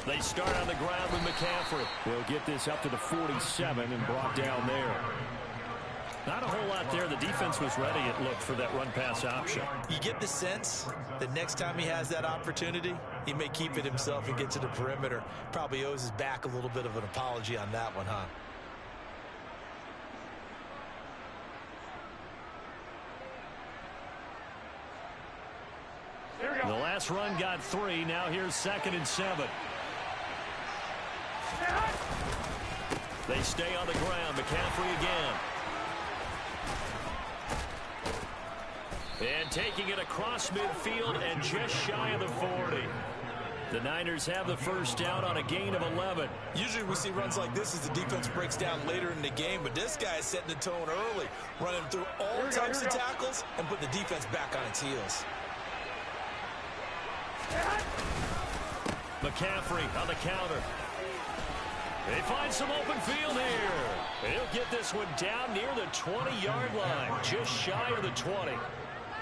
They start on the ground with McCaffrey. They'll get this up to the 47 and brought down there. Not a whole lot there. The defense was ready, it looked, for that run-pass option. You get the sense that next time he has that opportunity, he may keep it himself and get to the perimeter. Probably owes his back a little bit of an apology on that one, huh? The last run got 3. Now here's 2nd and 7. They stay on the ground. McCaffrey again. And taking it across midfield and just shy of the 40. The Niners have the first down on a gain of 11. Usually we see runs like this as the defense breaks down later in the game, but this guy is setting the tone early, running through all types of tackles and put the defense back on its heels. McCaffrey on the counter. They find some open field here. He'll get this one down near the 20-yard line, just shy of the 20.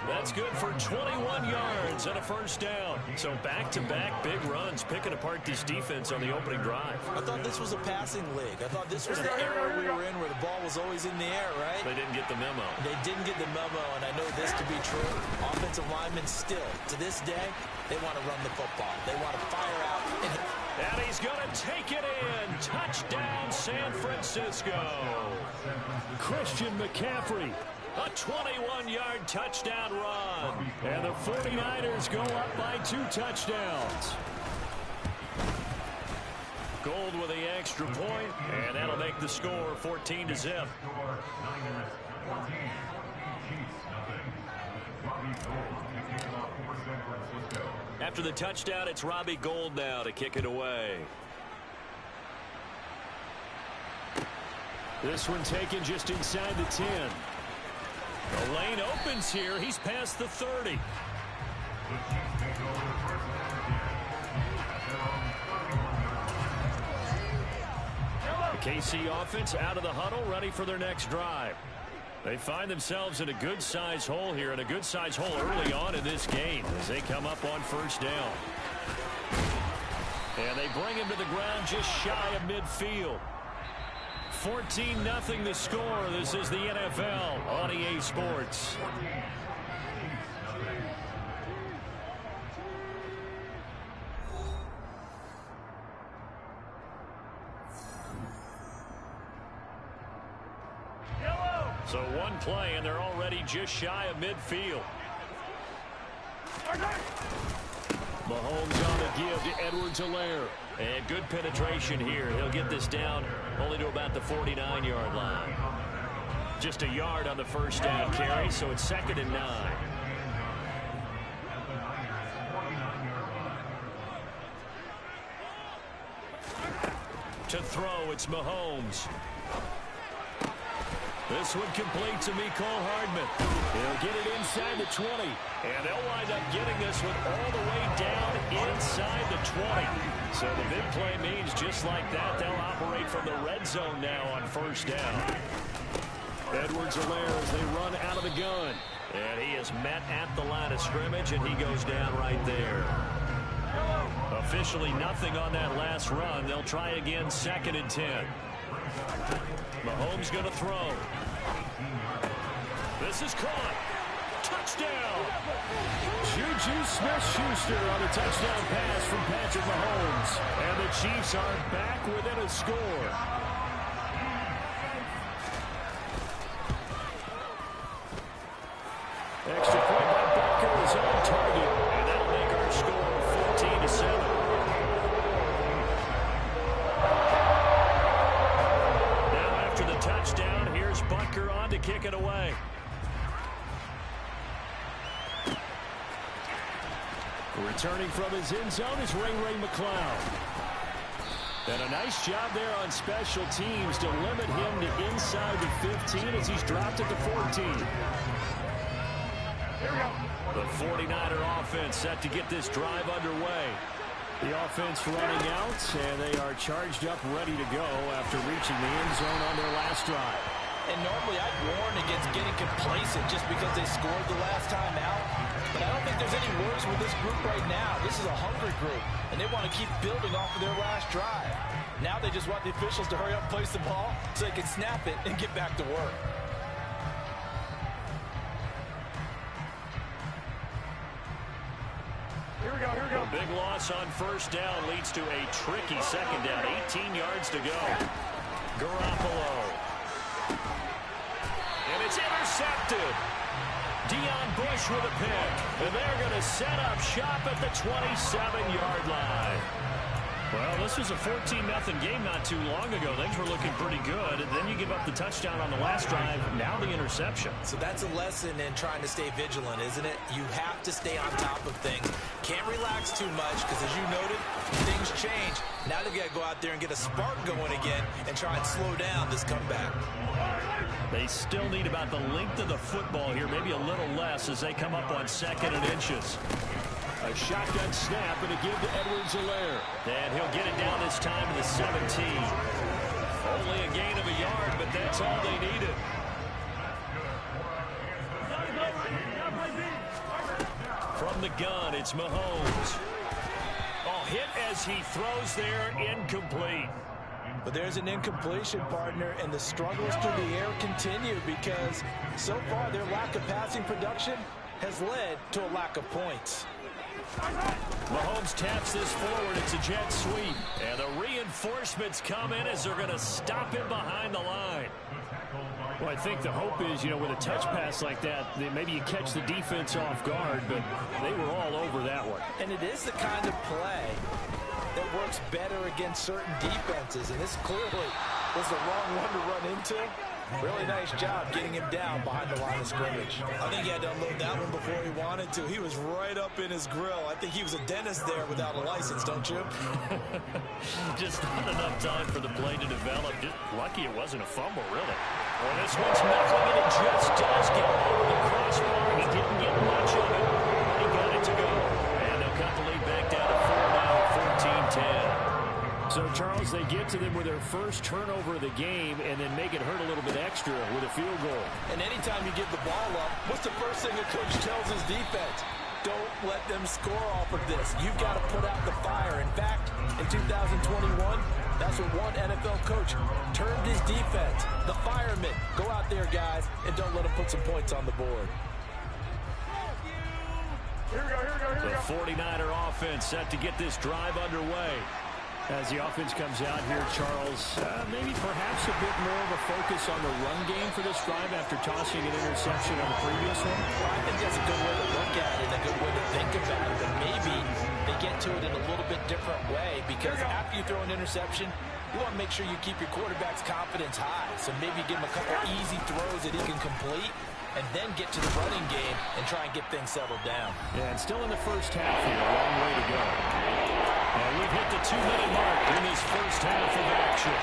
That's good for 21 yards and a first down. So back-to-back big runs, picking apart this defense on the opening drive. I thought this was a passing league. I thought this was the era we were in where the ball was always in the air, right? They didn't get the memo. They didn't get the memo, and I know this to be true. Offensive linemen still, to this day, they want to run the football. They want to fire out and hit. And he's going to take it in. Touchdown, San Francisco. Christian McCaffrey. A 21-yard touchdown run. And the 49ers go up by 2 touchdowns. Gold with the extra point, and that'll make the score 14-0. After the touchdown, it's Robbie Gould now to kick it away. This one taken just inside the 10. The lane opens here. He's past the 30. The KC offense out of the huddle, ready for their next drive. They find themselves in a good-size hole here, and a good-size hole early on in this game as they come up on first down. And they bring him to the ground just shy of midfield. 14-0 the score. This is the NFL on EA Sports. So one play, and they're already just shy of midfield. Mahomes on the give to Edwards-Helaire. And good penetration here. He'll get this down only to about the 49-yard line. Just a yard on the first down carry, so it's 2nd and 9. To throw, it's Mahomes. This one complete to Mecole Hardman. He'll get it inside the 20. And they'll wind up getting this one all the way down inside the 20. So the big play means just like that, they'll operate from the red zone now on first down. Edwards-Helaire as they run out of the gun. And he is met at the line of scrimmage, and he goes down right there. Officially nothing on that last run. They'll try again, 2nd and 10. Mahomes going to throw. This is caught. Touchdown. Juju Smith-Schuster on a touchdown pass from Patrick Mahomes. And the Chiefs are back within a score. Extra point by Butker is on target. And that'll make our score 14-7. Touchdown. Here's Butker on to kick it away. Returning from his end zone is Ray McCloud. And a nice job there on special teams to limit him to inside the 15 as he's dropped at the 14. The 49er offense set to get this drive underway. The offense running out, and they are charged up, ready to go after reaching the end zone on their last drive. And normally I'd warn against getting complacent just because they scored the last time out. But I don't think there's any worries with this group right now. This is a hungry group, and they want to keep building off of their last drive. Now they just want the officials to hurry up and place the ball so they can snap it and get back to work. Here we go. A big loss on first down leads to a tricky second down. 18 yards to go. Garoppolo. And it's intercepted. Deion Bush with a pick. And they're going to set up shop at the 27-yard line. Well, this was a 14-0 game not too long ago. Things were looking pretty good. And then you give up the touchdown on the last drive. Now the interception. So that's a lesson in trying to stay vigilant, isn't it? You have to stay on top of things. Can't relax too much because, as you noted, things change. Now they've got to go out there and get a spark going again and try and slow down this comeback. They still need about the length of the football here, maybe a little less as they come up on 2nd and inches. A shotgun snap and a give to Edwards-Helaire. And he'll get it down this time to the 17. Only a gain of a yard, but that's all they needed. From the gun, it's Mahomes. Oh, hit as he throws there, incomplete. But there's an incompletion, partner, and the struggles through the air continue because so far their lack of passing production has led to a lack of points. Mahomes taps this forward. It's a jet sweep. And the reinforcements come in as they're going to stop him behind the line. Well, I think the hope is, with a touch pass like that, maybe you catch the defense off guard, but they were all over that one. And it is the kind of play that works better against certain defenses, and this clearly was the wrong one to run into. Really nice job getting him down behind the line of scrimmage. I think he had to unload that one before he wanted to. He was right up in his grill. I think he was a dentist there without a license, don't you? Just not enough time for the play to develop. Just lucky it wasn't a fumble, really. Well, this one's knuckling, and it just does get over the crossbar. He didn't get much of it, but he got it to go. And they'll cut the lead back down to 4 now, 14-10. So, Charles, they get to them with their first turnover of the game and then make it hurt a little bit extra with a field goal. And anytime you give the ball up, what's the first thing a coach tells his defense? Don't let them score off of this. You've got to put out the fire. In fact, in 2021, that's what one NFL coach termed his defense. The firemen. Go out there, guys, and don't let them put some points on the board. The 49er offense set to get this drive underway. As the offense comes out here, Charles, maybe perhaps a bit more of a focus on the run game for this drive after tossing an interception on the previous one? Well, I think that's a good way to look at it, a good way to think about it. But maybe they get to it in a little bit different way because after you throw an interception, you want to make sure you keep your quarterback's confidence high. So maybe give him a couple easy throws that he can complete and then get to the running game and try and get things settled down. Yeah, and still in the first half here, a long way to go. And we've hit the 2-minute mark in this first half of action.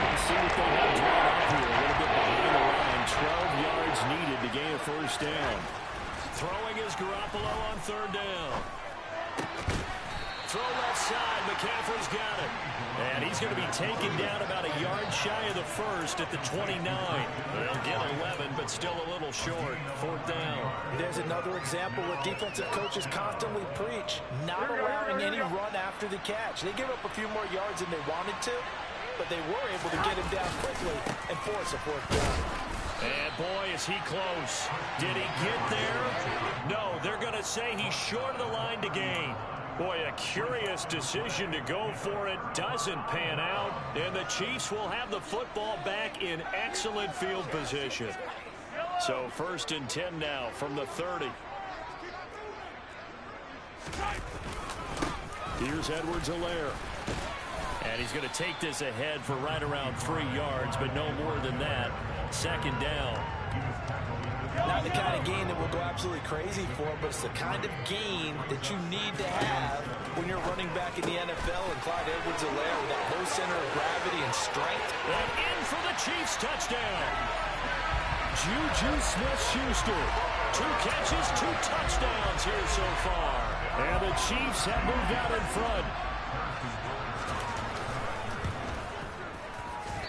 Let's see what they have drawn up here. A little bit behind the line. 12 yards needed to gain a first down. Throwing is Garoppolo on 3rd down. Throw left side. McCaffrey's got it. And he's going to be taken down about a yard shy of the first at the 29. They'll get 11, but still a little short. 4th down. There's another example where defensive coaches constantly preach, not allowing any run after the catch. They give up a few more yards than they wanted to, but they were able to get him down quickly and force a 4th down. And boy, is he close. Did he get there? No, they're going to say he's short of the line to gain. Boy, a curious decision to go for it. Doesn't pan out. And the Chiefs will have the football back in excellent field position. So 1st and 10 now from the 30. Here's Edwards-Helaire. And he's going to take this ahead for right around 3 yards, but no more than that. 2nd down. Not the kind of gain that will go absolutely crazy for, but it's the kind of gain that you need to have when you're running back in the NFL. And Clyde Edwards-Helaire with that low center of gravity and strength. And in for the Chiefs touchdown. Juju Smith-Schuster. 2 catches, 2 touchdowns here so far. And the Chiefs have moved out in front.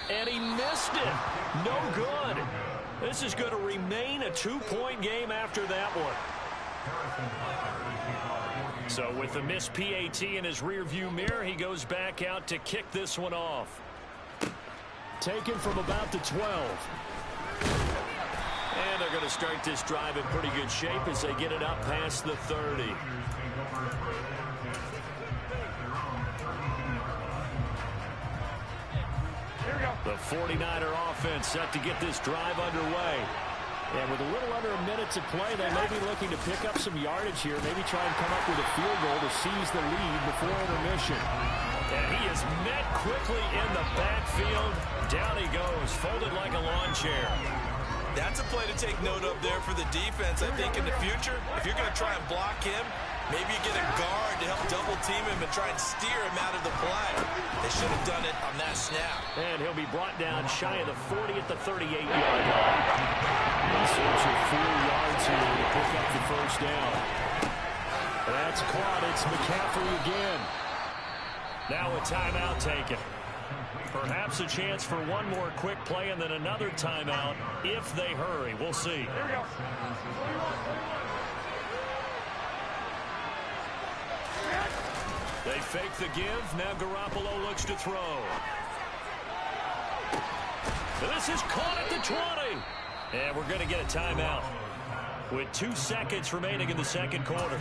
And he missed it. No good. This is going to remain a 2-point game after that one. So with the missed PAT in his rearview mirror, he goes back out to kick this one off. Taken from about the 12. And they're going to start this drive in pretty good shape as they get it up past the 30. The 49er offense set to get this drive underway. And with a little under a minute to play, they may be looking to pick up some yardage here, maybe try and come up with a field goal to seize the lead before intermission. And he is met quickly in the backfield. Down he goes, folded like a lawn chair. That's a play to take note of there for the defense. I think in the future, if you're going to try and block him, maybe you get a guard to help double team him and try and steer him out of the play. They should have done it on that snap. And he'll be brought down shy of the 40 at the 38-yard line. In search of 4 yards here to pick up the first down. That's caught. It's McCaffrey again. Now a timeout taken. Perhaps a chance for one more quick play and then another timeout if they hurry. We'll see. Here we go. They fake the give. Now Garoppolo looks to throw. This is caught at the 20. And we're going to get a timeout with 2 seconds remaining in the second quarter.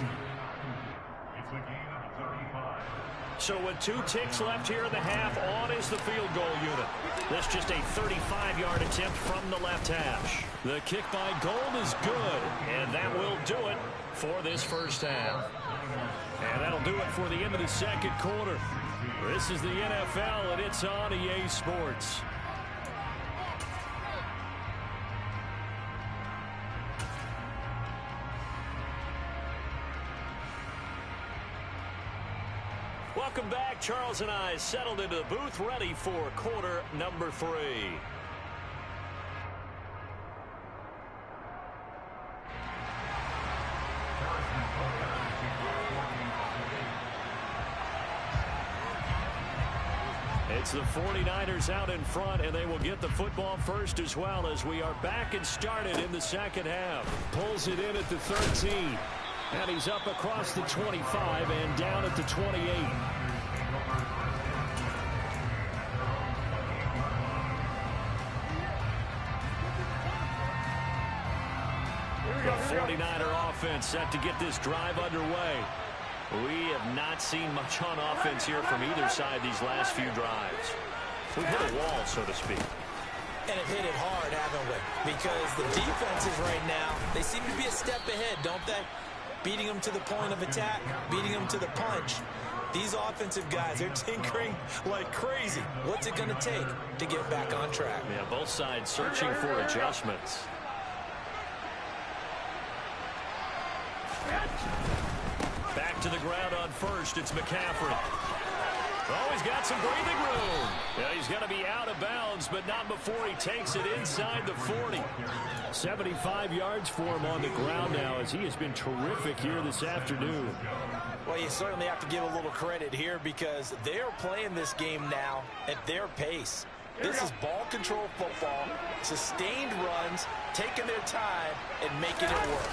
So with 2 ticks left here in the half, on is the field goal unit. That's just a 35-yard attempt from the left hash. The kick by Gold is good, and that will do it for this first half. And that'll do it for the end of the second quarter. This is the NFL, and it's on EA Sports. Welcome back. Charles and I settled into the booth, ready for quarter number 3. It's the 49ers out in front, and they will get the football first as well as we are back and started in the second half. Pulls it in at the 13. And he's up across the 25 and down at the 28. The 49er offense set to get this drive underway. We have not seen much on offense here from either side these last few drives. We've hit a wall, so to speak. And have hit it hard, haven't we? Because the defenses right now, they seem to be a step ahead, don't they? Beating them to the point of attack, beating them to the punch. These offensive guys, they're tinkering like crazy. What's it going to take to get back on track? Yeah, both sides searching for adjustments. Back to the ground on first. It's McCaffrey. Oh, he's got some breathing room. Yeah, he's going to be out of bounds, but not before he takes it inside the 40. 75 yards for him on the ground now as he has been terrific here this afternoon. Well, you certainly have to give a little credit here because they're playing this game now at their pace. This is ball control football, sustained runs, taking their time and making it work.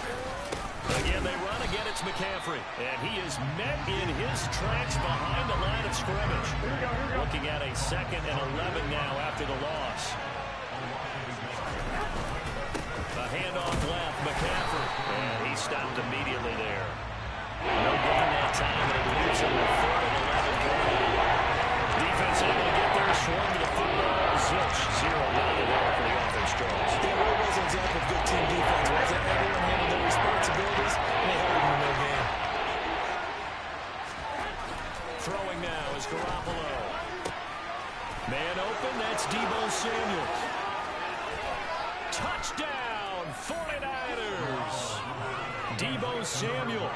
Again, they run. Again, it's McCaffrey. And he is met in his tracks behind the line of scrimmage. Looking at a 2nd and 11 now after the loss. A handoff left, McCaffrey. And he stopped immediately there. No gain that time, and it leaves him with 3rd and 11. Defense able to get there, swung to the football. Zilch, 0-9 there for the offense draws. That really was an example of good team defense, wasn't it? Everyone handled their responsibilities, and they held them in their game. Throwing now is Garoppolo. Man open, that's Deebo Samuel. Touchdown, 49ers. Deebo Samuel,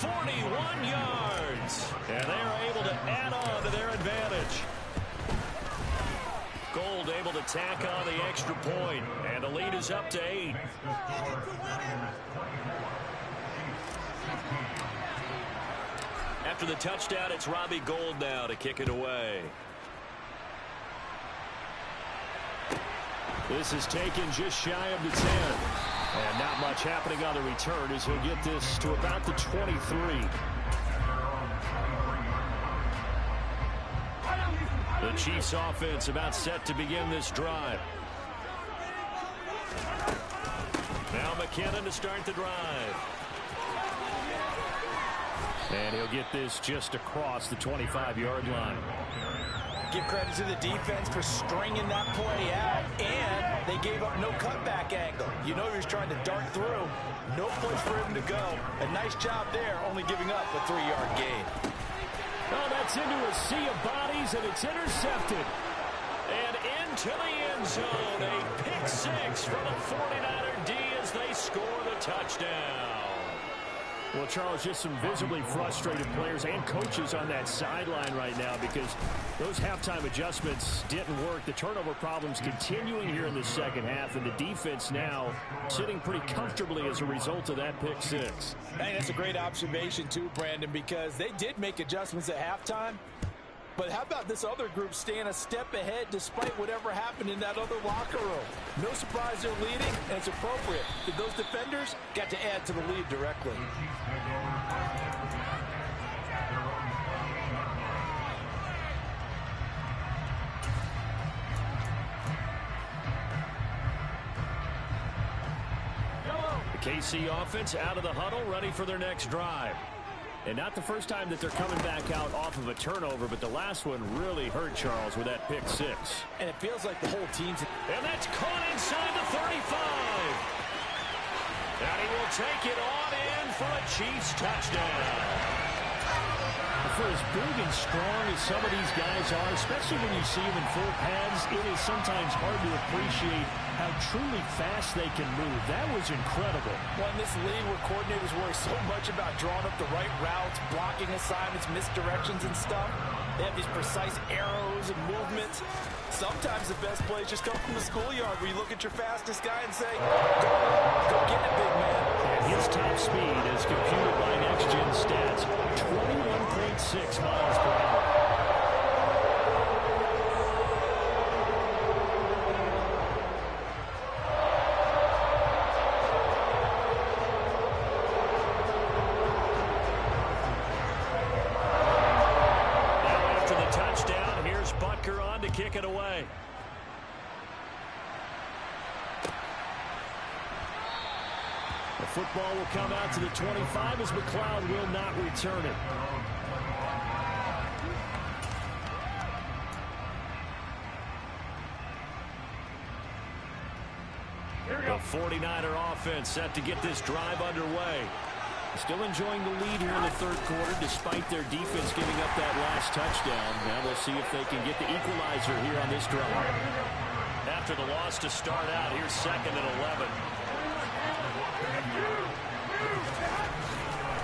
41 yards. And they are able to add on to their advantage. Gold able to tack on the extra point, and the lead is up to 8. After the touchdown, it's Robbie Gould now to kick it away. This is taken just shy of the 10. And not much happening on the return as he'll get this to about the 23. The Chiefs offense about set to begin this drive. Now McKinnon to start the drive. And he'll get this just across the 25-yard line. Give credit to the defense for stringing that play out, and they gave up no cutback angle. You know he was trying to dart through. No place for him to go. A nice job there, only giving up a 3-yard gain. Oh, that's into a sea of bodies, and it's intercepted. And into the end zone, a pick six for the 49er D as they score the touchdown. Well, Charles, just some visibly frustrated players and coaches on that sideline right now because those halftime adjustments didn't work. The turnover problems continuing here in the second half, and the defense now sitting pretty comfortably as a result of that pick six. Hey, that's a great observation too, Brandon, because they did make adjustments at halftime. But how about this other group staying a step ahead despite whatever happened in that other locker room? No surprise they're leading, and it's appropriate. Those defenders got to add to the lead directly. The KC offense out of the huddle, ready for their next drive. And not the first time that they're coming back out off of a turnover, but the last one really hurt Charles with that pick six. And it feels like the whole team's... And that's caught inside the 35. And he will take it on in for a Chiefs touchdown. For as big and strong as some of these guys are, especially when you see them in full pads, it is sometimes hard to appreciate how truly fast they can move. That was incredible. Well, in this league where coordinators worry so much about drawing up the right routes, blocking assignments, misdirections and stuff, they have these precise arrows and movements. Sometimes the best plays just come from the schoolyard where you look at your fastest guy and say, go get it, big man. And his top speed is computed by Next Gen Stats, 21.6 miles per hour. Kick it away. The football will come out to the 25 as McLeod will not return it. The 49er offense set to get this drive underway. Still enjoying the lead here in the third quarter despite their defense giving up that last touchdown. Now we'll see if they can get the equalizer here on this drive. After the loss to start out, here's second and 11.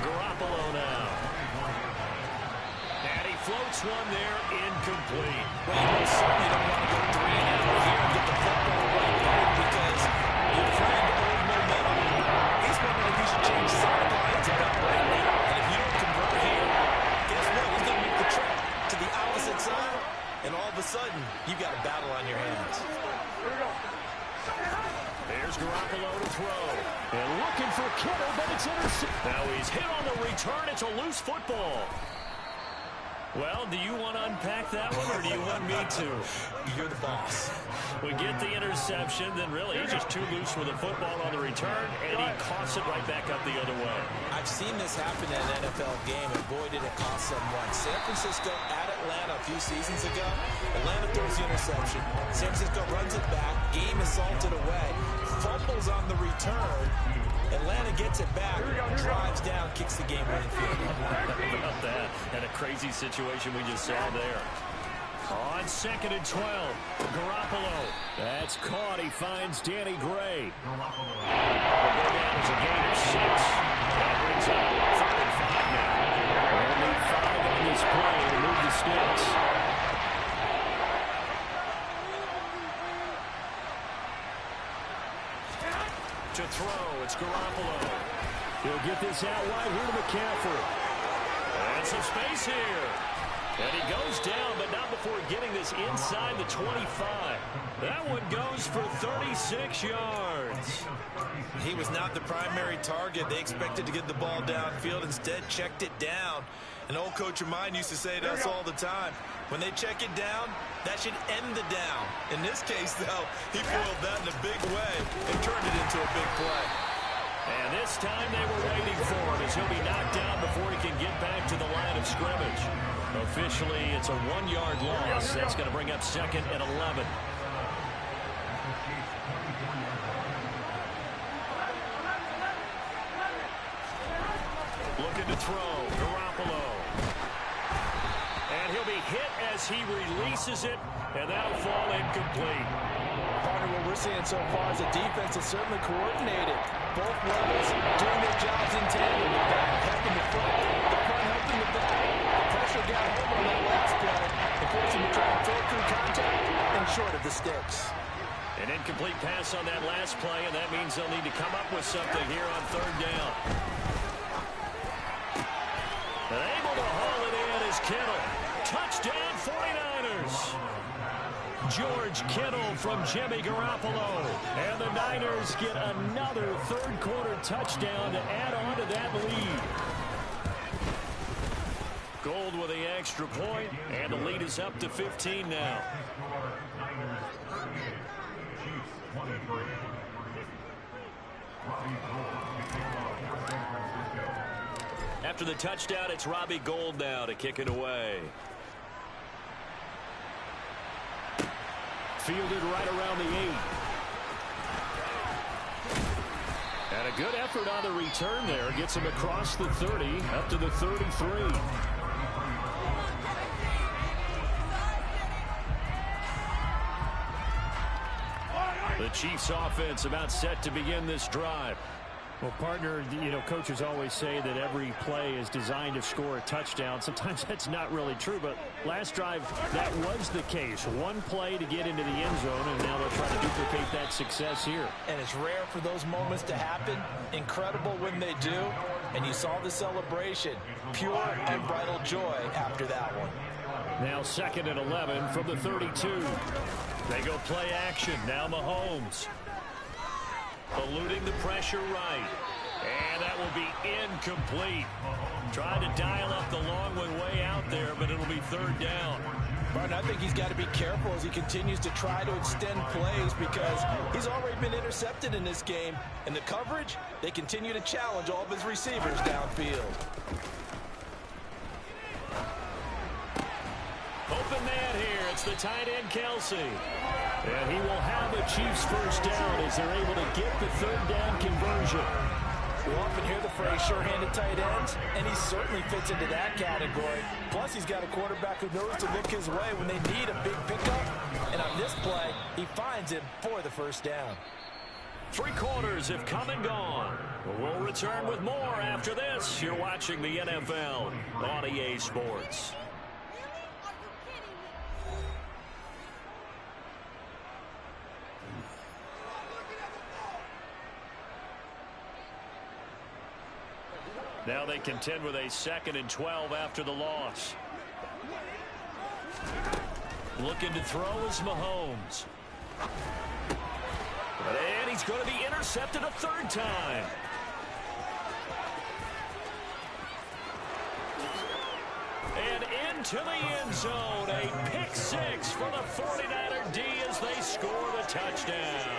Garoppolo now. And he floats one there, incomplete. Well, you certainly don't want to go 3 and out here and get the football right back because you're trying to hold momentum. He's wondering if he should change sidelines about right now. And if you don't convert here, guess what? He's going to make the trip to the opposite side, and all of a sudden, you got a battle on your hands. There's Garoppolo to throw. And looking for Kittle, but it's intercepted. Now he's hit on the return. It's a loose football. Well, do you want to unpack that one, or do you want me to? You're the boss. We get the interception, then really he's just too loose with the football on the return, and he coughs it right back up the other way. I've seen this happen in an NFL game, and boy, did it cost them once. San Francisco at Atlanta a few seasons ago. Atlanta throws the interception. San Francisco runs it back. Game is salted away. Fumbles on the return. Atlanta gets it back, drives down, kicks the game-winning field goal. How about that? And a crazy situation we just saw there. On second and 12, Garoppolo. That's caught. He finds Danny Gray. Will go down as a gain of 6. That brings up 3rd and 5 now. They'll need 5 on this play to move the sticks. To throw, it's Garoppolo. He'll get this out wide here to McCaffrey. And some space here. And he goes down, but not before getting this inside the 25. That one goes for 36 yards. He was not the primary target. They expected to get the ball downfield. Instead, checked it down. An old coach of mine used to say to us all the time, when they check it down, that should end the down. In this case, though, he foiled that in a big way and turned it into a big play. And this time they were waiting for him as he'll be knocked down before he can get back to the line of scrimmage. Officially, it's a 1-yard loss. That's going to bring up 2nd and 11. Looking to throw. Garoppolo. And he'll be hit as he releases it, and that'll fall incomplete. Partner, what we're seeing so far is the defense is certainly coordinated. Both levels doing their jobs in tandem. The back helping the front helping the back. The pressure got home on that last play. The forcing to try and throw through contact and short of the sticks. An incomplete pass on that last play, and that means they'll need to come up with something here on 3rd down. And able to haul it in is Kittle. Touchdown 49ers. George Kittle from Jimmy Garoppolo. And the Niners get another 3rd quarter touchdown to add on to that lead. Gold with the extra point, and the lead is up to 15 now. After the touchdown, it's Robbie Gould now to kick it away. Fielded right around the 8. And a good effort on the return there. Gets him across the 30, up to the 33. The Chiefs offense about set to begin this drive. Well, partner, you know, coaches always say that every play is designed to score a touchdown. Sometimes that's not really true, but last drive, that was the case. One play to get into the end zone, and now they'll try to duplicate that success here. And it's rare for those moments to happen. Incredible when they do. And you saw the celebration. Pure, unbridled joy after that one. Now 2nd and 11 from the 32. They go play action. Now Mahomes. Eluding the pressure right. And that will be incomplete. Tried to dial up the long one way out there, but it'll be 3rd down. Martin, I think he's got to be careful as he continues to try to extend plays because he's already been intercepted in this game. And the coverage, they continue to challenge all of his receivers downfield. Open man here. It's the tight end, Kelsey. And he will have a Chiefs 1st down as they're able to get the 3rd down conversion. We often hear the phrase sure-handed tight ends, and he certainly fits into that category. Plus, he's got a quarterback who knows to look his way when they need a big pickup. And on this play, he finds him for the 1st down. 3 quarters have come and gone. We'll return with more after this. You're watching the NFL on EA Sports. Now they contend with a 2nd and 12 after the loss. Looking to throw is Mahomes. And he's going to be intercepted a 3rd time. And into the end zone. A pick 6 for the 49er D as they score the touchdown.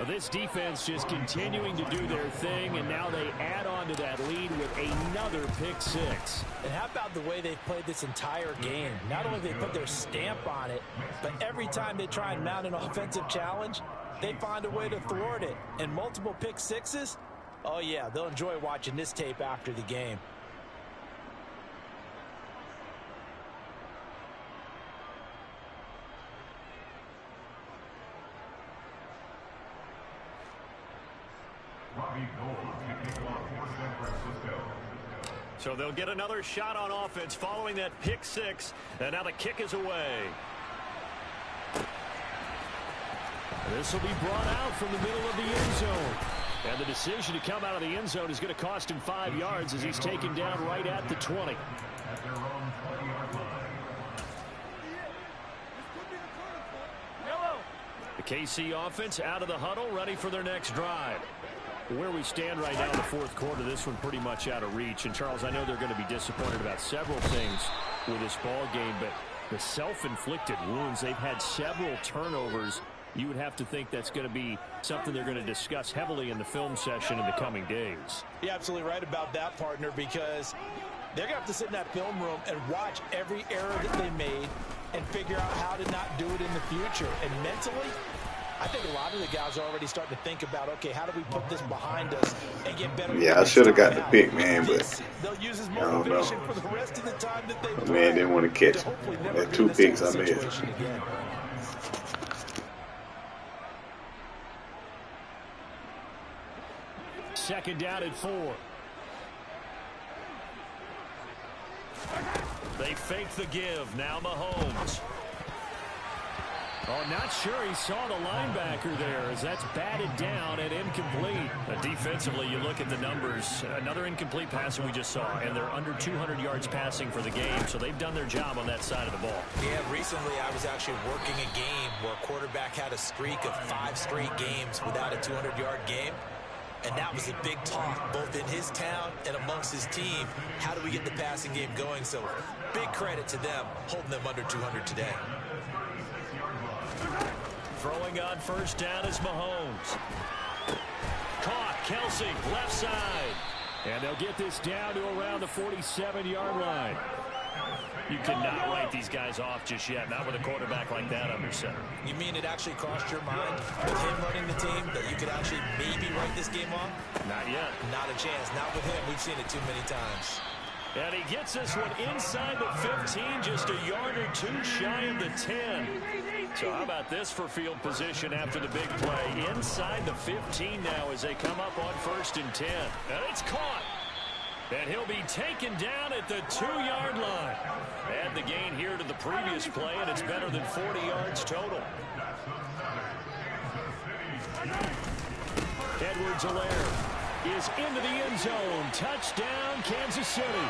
This defense just continuing to do their thing, and now they add on to that lead with another pick 6. And how about the way they've played this entire game? Not only they put their stamp on it, but every time they try and mount an offensive challenge, they find a way to thwart it. And multiple pick 6s, oh yeah, they'll enjoy watching this tape after the game. So they'll get another shot on offense following that pick 6. And now the kick is away. This will be brought out from the middle of the end zone. And the decision to come out of the end zone is going to cost him 5 yards as he's taken down right at the 20. The KC offense out of the huddle, ready for their next drive. Where we stand right now in the fourth quarter, this one pretty much out of reach. And, Charles, I know they're going to be disappointed about several things with this ball game, but the self-inflicted wounds, they've had several turnovers. You would have to think that's going to be something they're going to discuss heavily in the film session in the coming days. You're absolutely right about that, partner, because they're going to have to sit in that film room and watch every error that they made and figure out how to not do it in the future. And mentally, I think a lot of the guys are already starting to think about, okay, how do we put this behind us and get better? Yeah, I should have got the pick, man, but they'll use his motivation for the rest of the time that they play. Man, didn't want to catch that 2 picks I made. Second down at 4. They fake the give. Now Mahomes. Oh, not sure he saw the linebacker there as that's batted down and incomplete. Defensively, you look at the numbers. Another incomplete pass that we just saw, and they're under 200 yards passing for the game, so they've done their job on that side of the ball. Yeah, recently I was actually working a game where a quarterback had a streak of 5 straight games without a 200-yard game. And that was a big talk, both in his town and amongst his team. How do we get the passing game going? So big credit to them, holding them under 200 today. Throwing on first down is Mahomes. Caught, Kelsey, left side. And they'll get this down to around the 47-yard line. You cannot write these guys off just yet, not with a quarterback like that under center. You mean it actually crossed your mind with him running the team that you could actually maybe write this game off? Not yet. Not a chance. Not with him. We've seen it too many times. And he gets this one inside the 15, just a yard or 2 shy of the 10. So how about this for field position after the big play? Inside the 15 now as they come up on 1st and 10. And it's caught. And he'll be taken down at the 2-yard line. Add the gain here to the previous play, and it's better than 40 yards total. Edwards-Helaire is into the end zone. Touchdown, Kansas City.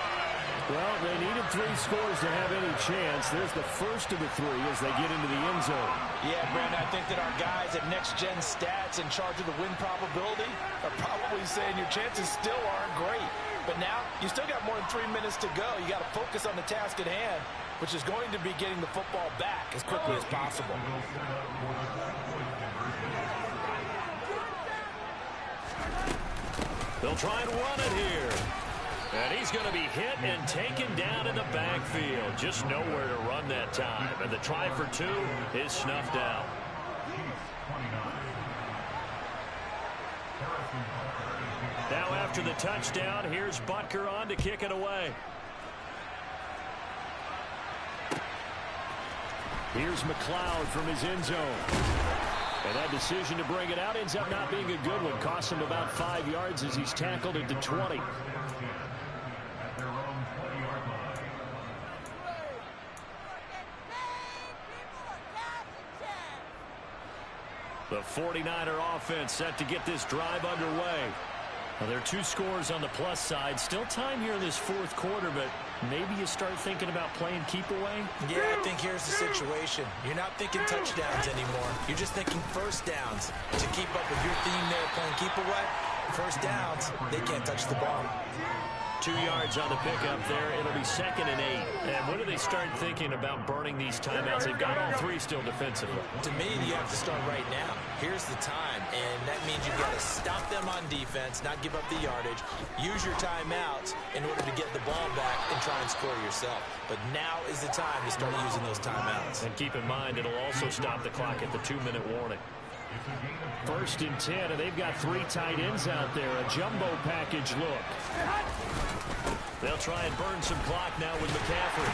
Well, they needed 3 scores to have any chance. There's the first of the 3 as they get into the end zone. Yeah, Brandon, I think that our guys at Next Gen Stats in charge of the win probability are probably saying your chances still aren't great. But now, you still got more than 3 minutes to go. You got to focus on the task at hand, which is going to be getting the football back as quickly as possible. They'll try and run it here. And he's going to be hit and taken down in the backfield. Just nowhere to run that time. And the try for 2 is snuffed out. Now after the touchdown, here's Butker on to kick it away. Here's McLeod from his end zone. And that decision to bring it out ends up not being a good one. Costs him about 5 yards as he's tackled into 20. The 49er offense set to get this drive underway. Well, there are 2 scores on the plus side. Still time here in this fourth quarter, but maybe you start thinking about playing keep away? Yeah, I think here's the situation. You're not thinking touchdowns anymore. You're just thinking first downs. To keep up with your theme there, playing keep away, first downs, they can't touch the ball. 2 yards on the pickup there. It'll be 2nd and 8. And when do they start thinking about burning these timeouts? They've got all 3 still defensively. To me, you have to start right now. Here's the time, and that means you've got to stop them on defense, not give up the yardage, use your timeouts in order to get the ball back and try and score yourself. But now is the time to start using those timeouts. And keep in mind, it'll also stop the clock at the 2-minute warning. 1st and 10, and they've got 3 tight ends out there. A jumbo package look. They'll try and burn some clock now with McCaffrey.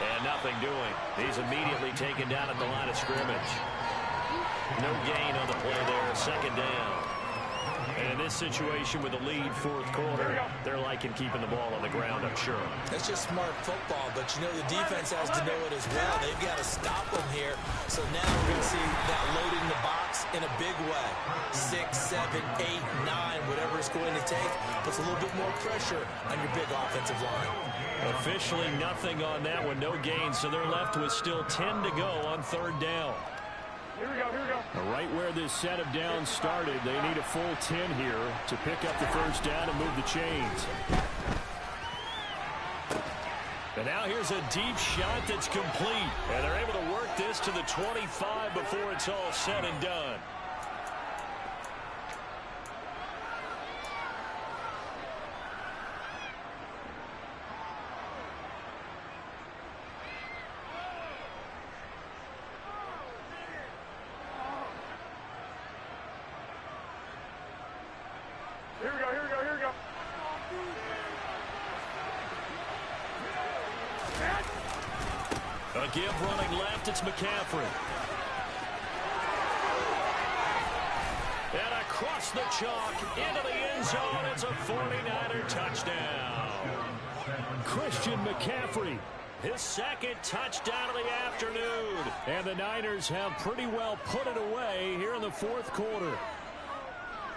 And nothing doing. He's immediately taken down at the line of scrimmage. No gain on the play there. 2nd down. And in this situation with a lead fourth quarter, they're liking keeping the ball on the ground, I'm sure. That's just smart football, but you know the defense has to know it as well. They've got to stop them here. So now we're going to see that loading the box in a big way. 6, 7, 8, 9, whatever it's going to take, puts a little bit more pressure on your big offensive line. Officially nothing on that one, no gain, so they're left with still 10 to go on third down. Here we go. Right where this set of downs started, they need a full 10 here to pick up the first down and move the chains. And now here's a deep shot that's complete. And they're able to work this to the 25 before it's all said and done. Here we go. A give running left, it's McCaffrey. And across the chalk, into the end zone, it's a 49er touchdown. Christian McCaffrey, His second touchdown of the afternoon. and the Niners have pretty well put it away here in the fourth quarter.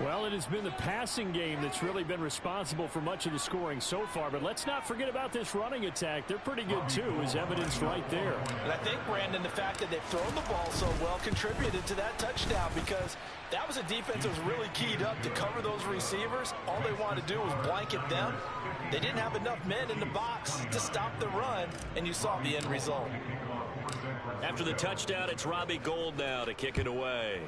Well, it has been the passing game that's really been responsible for much of the scoring so far. But let's not forget about this running attack. They're pretty good, too, as evidenced right there. And I think, Brandon, the fact that they've thrown the ball so well contributed to that touchdown, because that was a defense that was really keyed up to cover those receivers. All they wanted to do was blanket them. They didn't have enough men in the box to stop the run, and you saw the end result. After the touchdown, it's Robbie Gould now to kick it away.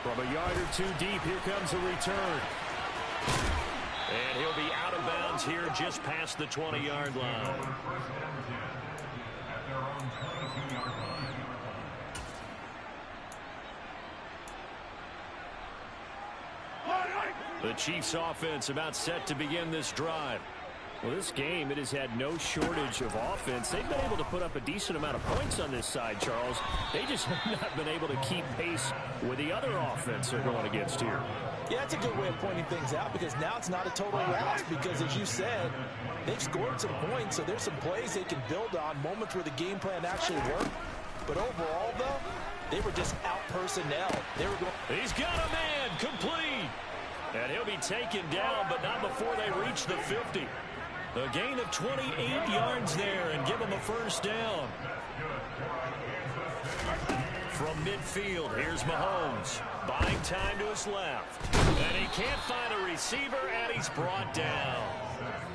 From a yard or two deep, here comes a return. And he'll be out of bounds here just past the 20-yard line. The Chiefs offense about set to begin this drive. Well, this game, it has had no shortage of offense. They've been able to put up a decent amount of points on this side, Charles. They just have not been able to keep pace with the other offense they're going against here. Yeah, that's a good way of pointing things out, because now it's not a total loss, because as you said, they've scored some points, so there's some plays they can build on, moments where the game plan actually worked. But overall, though, they were just out personnel. They were going. He's got a man, complete. And he'll be taken down, but not before they reach the 50. A gain of 28 yards there and give him a first down. From midfield, here's Mahomes. Buying time to his left. And he can't find a receiver, and he's brought down.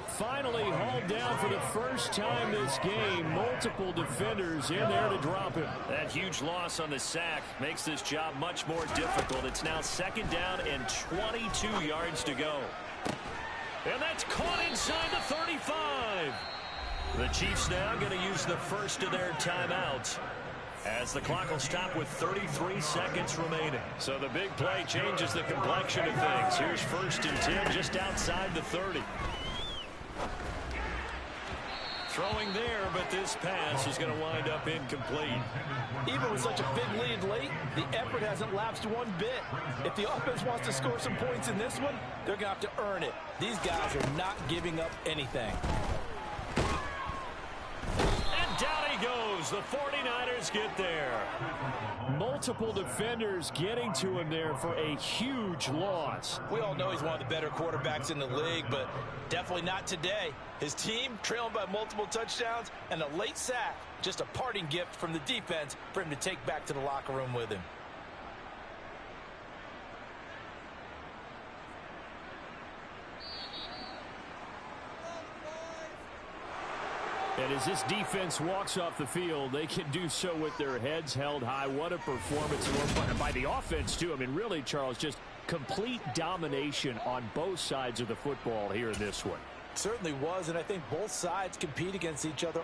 Finally hauled down for the first time this game. Multiple defenders in there to drop him. That huge loss on the sack makes this job much more difficult. It's now second down and 22 yards to go. And that's caught inside the 35. The Chiefs now going to use the first of their timeouts, as the clock will stop with 33 seconds remaining. So the big play changes the complexion of things. Here's 1st and 10 just outside the 30. Throwing there, but this pass is going to wind up incomplete. Even with such a big lead late, the effort hasn't lapsed one bit. If the offense wants to score some points in this one, they're going to have to earn it. These guys are not giving up anything. And down he goes. The 49ers get there. Multiple defenders getting to him there for a huge loss. We all know he's one of the better quarterbacks in the league, but definitely not today. His team trailing by multiple touchdowns, and a late sack, just a parting gift from the defense for him to take back to the locker room with him. And as this defense walks off the field, they can do so with their heads held high. What a performance by the offense, too. I mean, really, Charles, just complete domination on both sides of the football here in this one. Certainly was, and I think both sides compete against each other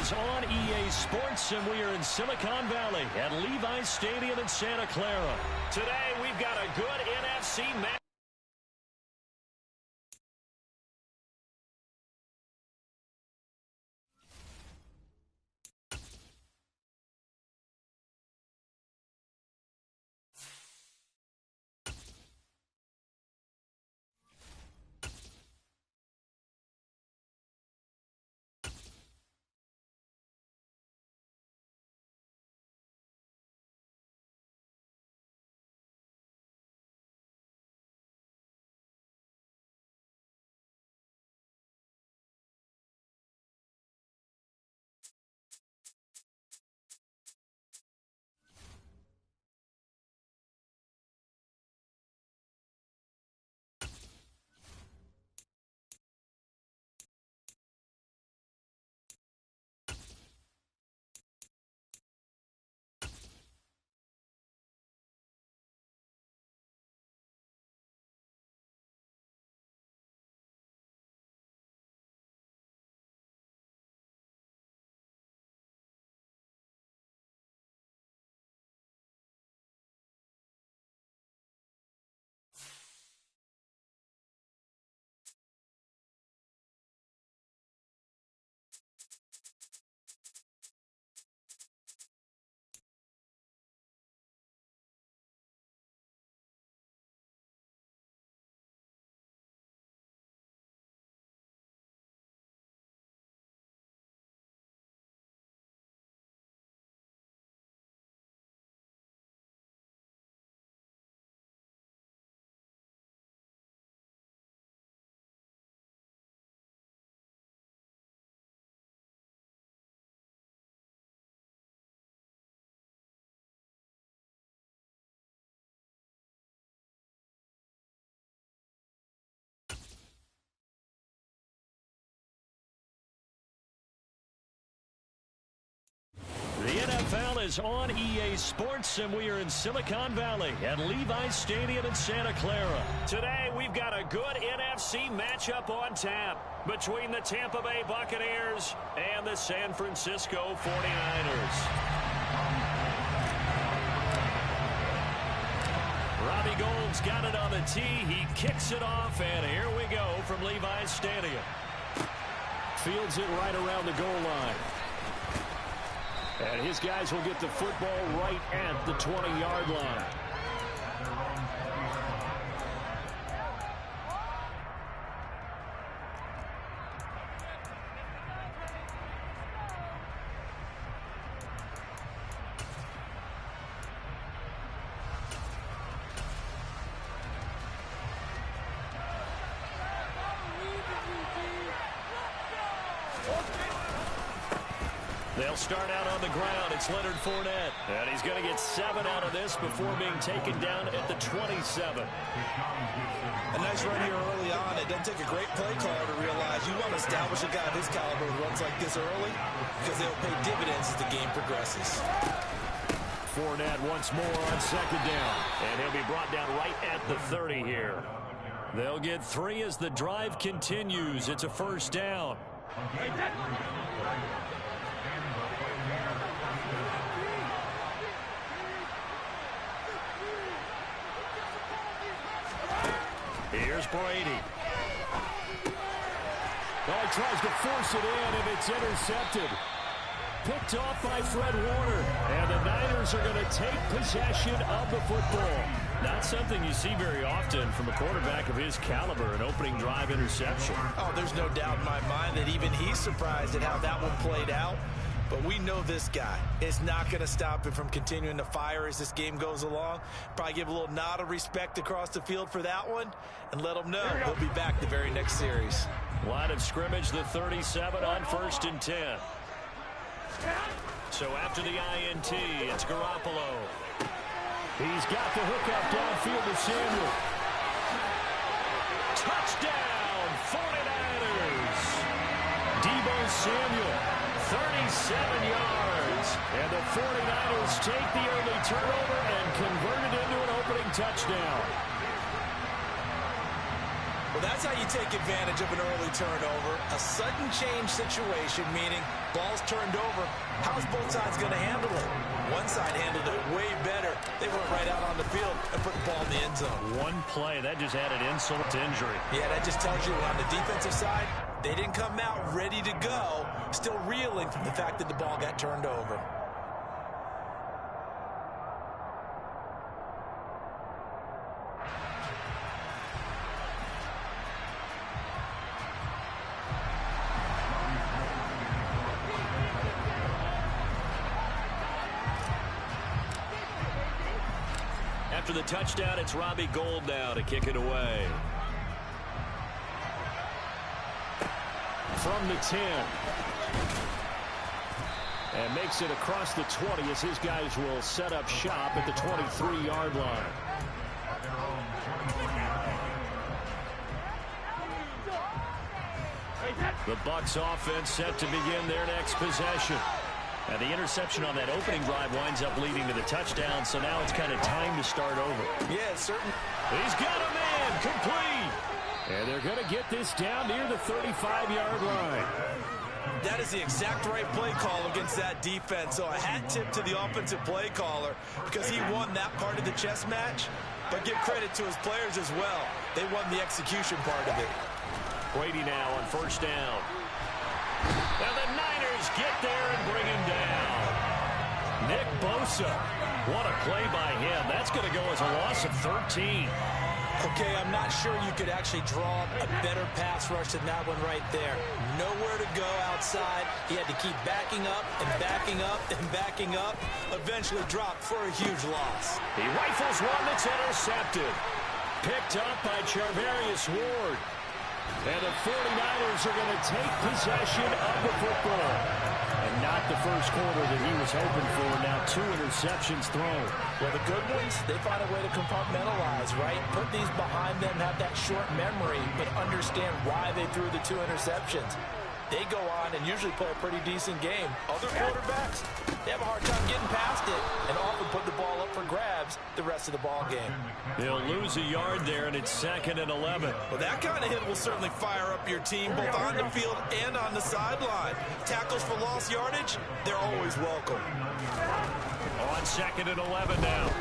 is on EA Sports, and we are in Silicon Valley at Levi's Stadium in Santa Clara. Today, we've got a good NFC match. The NFL is on EA Sports, and we are in Silicon Valley at Levi's Stadium in Santa Clara. Today, we've got a good NFC matchup on tap between the Tampa Bay Buccaneers and the San Francisco 49ers. Robbie Gould's got it on the tee. He kicks it off, and here we go from Levi's Stadium. Fields it right around the goal line. And his guys will get the football right at the 20-yard line. They'll start out on the ground. It's Leonard Fournette. And he's going to get 7 out of this before being taken down at the 27. A nice run here early on. It doesn't take a great play caller to realize you want to establish a guy of his caliber who runs like this early because they'll pay dividends as the game progresses. Fournette once more on second down. And he'll be brought down right at the 30 here. They'll get 3 as the drive continues. It's a first down. Here's Brady. Well, he tries to force it in, and it's intercepted. Picked off by Fred Warner. And the Niners are going to take possession of the football. Not something you see very often from a quarterback of his caliber, an opening drive interception. Oh, there's no doubt in my mind that even he's surprised at how that one played out. But we know this guy is not going to stop him from continuing to fire as this game goes along. Probably give a little nod of respect across the field for that one and let him know we'll be back the very next series. Line of scrimmage, the 37 on 1st and 10. So after the INT, it's Garoppolo. He's got the hookup downfield to Samuel. Touchdown, 49ers. Deebo Samuel, 37 yards. And the 49ers take the early turnover and convert it into an opening touchdown. Well, That's how you take advantage of an early turnover. A sudden change situation, meaning ball's turned over. How's both sides going to handle it? One side handled it way better. They went right out on the field and put the ball in the end zone. One play, that just added insult to injury. Yeah, that just tells you on the defensive side, they didn't come out ready to go, still reeling from the fact that the ball got turned over. After the touchdown, it's Robbie Gould now to kick it away. From the 10. And makes it across the 20 as his guys will set up shop at the 23-yard line. The Bucs offense set to begin their next possession. And the interception on that opening drive winds up leading to the touchdown, so now it's kind of time to start over. Yeah, certainly. He's got a man complete. And they're going to get this down near the 35-yard line. That is the exact right play call against that defense. So a hat tip to the offensive play caller because he won that part of the chess match. But give credit to his players as well. They won the execution part of it. Brady now on first down. Now the Niners get there and bring him down. Nick Bosa. What a play by him. That's going to go as a loss of 13. Okay, I'm not sure you could actually draw a better pass rush than that one right there. Nowhere to go outside. He had to keep backing up and backing up and backing up. Eventually dropped for a huge loss. He rifles one that's intercepted. Picked up by Charvarius Ward. And the 49ers are going to take possession of the football. And not the first quarter that he was hoping for. Now 2 interceptions thrown. Well, the good ones, they find a way to compartmentalize, right? Put these behind them, have that short memory, but understand why they threw the 2 interceptions. They go on and usually play a pretty decent game. Other quarterbacks, they have a hard time getting past it and often put the ball up for grabs the rest of the ball game. They'll lose a yard there, and it's 2nd and 11. Well, that kind of hit will certainly fire up your team both on the field and on the sideline. Tackles for lost yardage, they're always welcome. On 2nd and 11 now.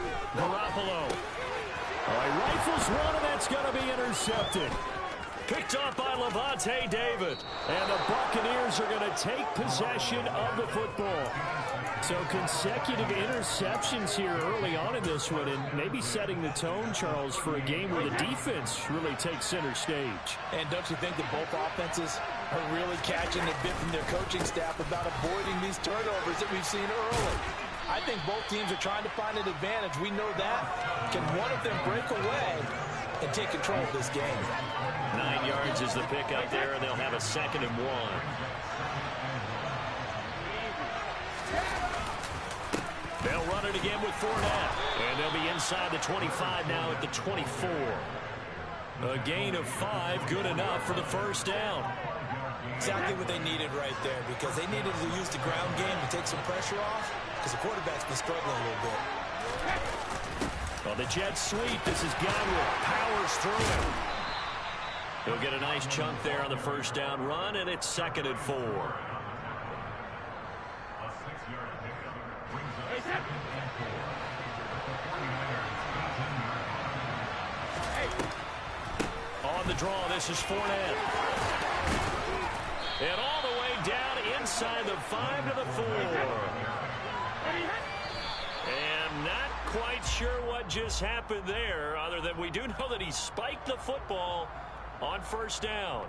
Garoppolo. He rifles one, and that's going to be intercepted. Picked up by Levante David. And the Buccaneers are going to take possession of the football. So consecutive interceptions here early on in this one, and maybe setting the tone, Charles, for a game where the defense really takes center stage. And don't you think that both offenses are really catching a bit from their coaching staff about avoiding these turnovers that we've seen early? I think both teams are trying to find an advantage. We know that. Can one of them break away and take control of this game? 9 yards is the pick up there, and they'll have a 2nd and 1. They'll run it again with Fournette. And they'll be inside the 25 now at the 24. A gain of 5, good enough for the first down. Exactly what they needed right there, because they needed to use the ground game to take some pressure off, because the quarterback's been struggling a little bit. Well, the jet sweep. This is Godwin. Powers through it. He'll get a nice chunk there on the first down run, and it's 2nd and 4. On the draw, this is Fournette. And all the way down inside the 5 to the 4. And not quite sure what just happened there, other than we do know that he spiked the football on first down.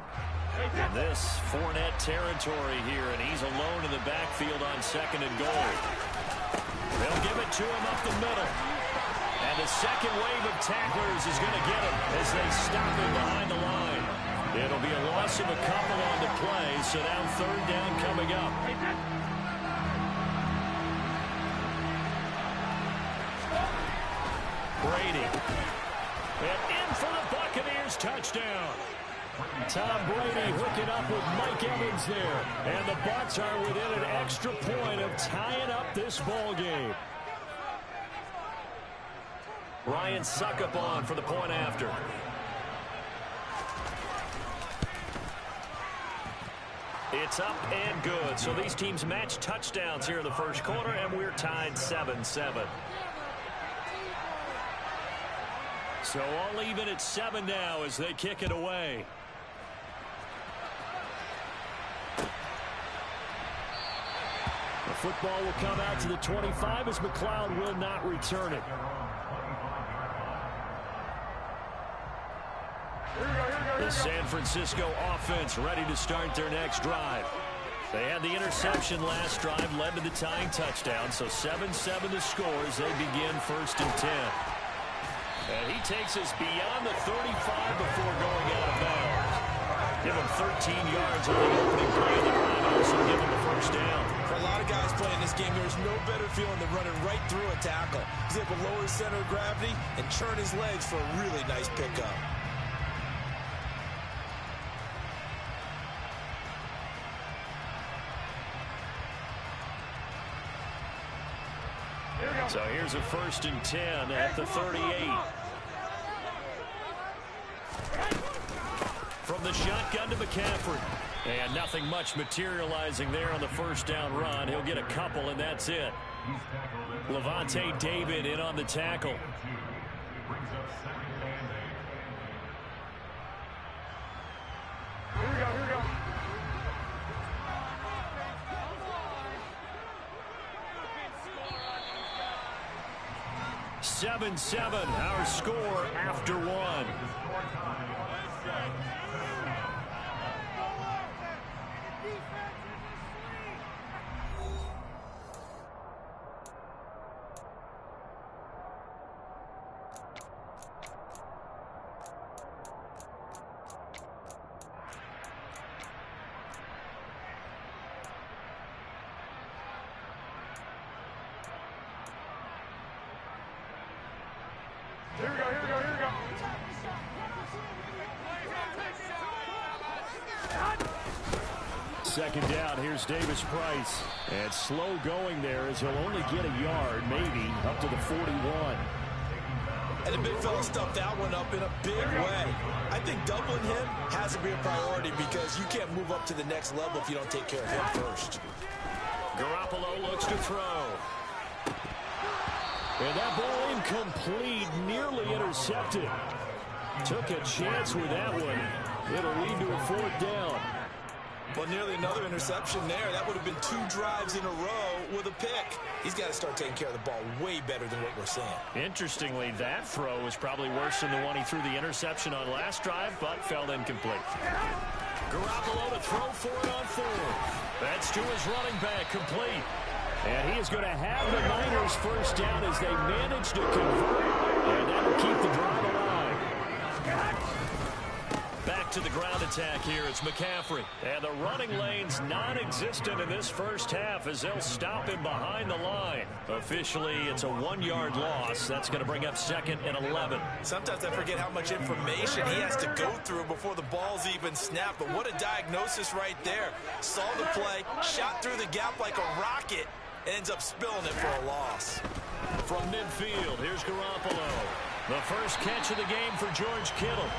And this Fournette territory here, and he's alone in the backfield on 2nd and goal. They'll give it to him up the middle. And the second wave of tacklers is going to get him as they stop him behind the line. It'll be a loss of a couple on the play, so now 3rd down coming up. Brady. And in for the Buccaneers touchdown. Tom Brady hooking up with Mike Evans there. And the Bucs are within an extra point of tying up this ball game. Ryan Succop on for the point after. It's up and good. So these teams match touchdowns here in the first quarter, and we're tied 7-7. So all even at 7 now as they kick it away. The football will come out to the 25 as McLeod will not return it. The San Francisco offense ready to start their next drive. They had the interception last drive, led to the tying touchdown, so 7-7 the score as they begin 1st and 10. And he takes us beyond the 35 before going out of bounds. Give him 13 yards on the opening play of the drive, and also give him the first down. For a lot of guys playing this game, there's no better feeling than running right through a tackle. He's able to lower his center of gravity and churn his legs for a really nice pickup. So here's a 1st and 10 at the 38. From the shotgun to McCaffrey. And nothing much materializing there on the first down run. He'll get a couple, and that's it. Levante David in on the tackle. Here we go, here we go. 7-7, our score after 1. Here we go, here we go, here we go. Second down, here's Davis Price. And slow going there as he'll only get a yard, maybe, up to the 41. And the big fella stuffed that one up in a big way. I think doubling him has to be a priority because you can't move up to the next level if you don't take care of him first. Garoppolo looks to throw. And that ball incomplete, nearly intercepted. Took a chance with that one. It'll lead to a 4th down. Well, nearly another interception there. That would have been 2 drives in a row with a pick. He's got to start taking care of the ball way better than what we're seeing. Interestingly, that throw was probably worse than the one he threw the interception on last drive, but fell incomplete. Garoppolo to throw for it on 4th. That's to his running back, complete. And he is going to have the Niners first down as they manage to convert. And that'll keep the drive alive. Back to the ground attack here. It's McCaffrey. And the running lane's non-existent in this first half as they'll stop him behind the line. Officially, it's a 1-yard loss. That's going to bring up 2nd and 11. Sometimes I forget how much information he has to go through before the ball's even snapped. But what a diagnosis right there. Saw the play, shot through the gap like a rocket, ends up spilling it for a loss. From midfield, here's Garoppolo. The first catch of the game for George Kittle.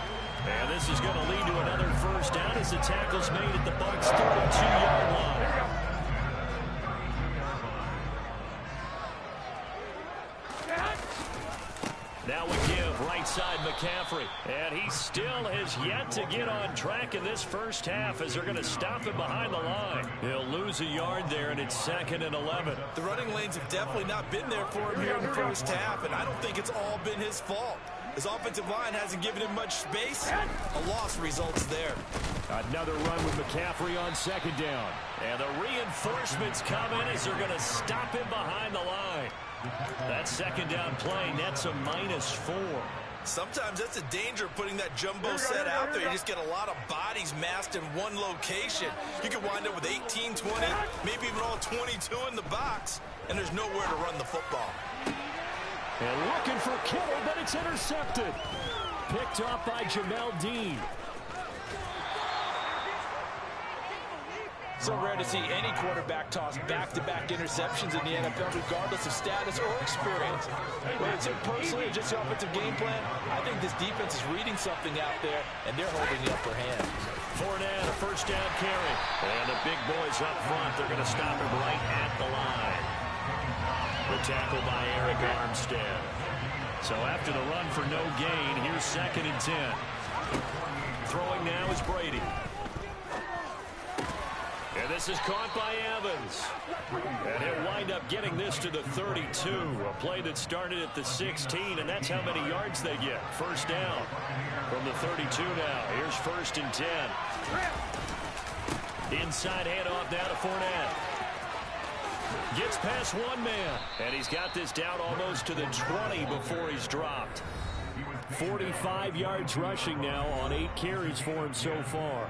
And this is going to lead to another first down as the tackle's made at the Bucs' 32-yard line. Now we give right side McCaffrey. And he still has yet to get on track in this first half as they're going to stop him behind the line. He'll lose a yard there, and it's 2nd and 11. The running lanes have definitely not been there for him here in the first half, and I don't think it's all been his fault. His offensive line hasn't given him much space. A loss results there. Another run with McCaffrey on 2nd down. And the reinforcements come in as they're going to stop him behind the line. That 2nd down play nets a -4. Sometimes that's the danger of putting that jumbo set out there. You just get a lot of bodies massed in one location. You could wind up with 18, 20, maybe even all 22 in the box, and there's nowhere to run the football. And looking for Kittle, but it's intercepted. Picked off by Jamel Dean. So rare to see any quarterback toss back-to-back interceptions in the NFL, regardless of status or experience. Whether it's him personally or just the offensive game plan, I think this defense is reading something out there, and they're holding the upper hand. Fournette, a first down carry. And the big boys up front, they're going to stop him right at the line. The tackle by Eric Armstead. So after the run for no gain, here's 2nd and 10. Throwing now is Brady. And this is caught by Evans. And he'll wind up getting this to the 32. A play that started at the 16, and that's how many yards they get. First down from the 32 now. Here's 1st and 10. Inside handoff now to Fournette. Gets past one man. And he's got this down almost to the 20 before he's dropped. 45 yards rushing now on 8 carries for him so far.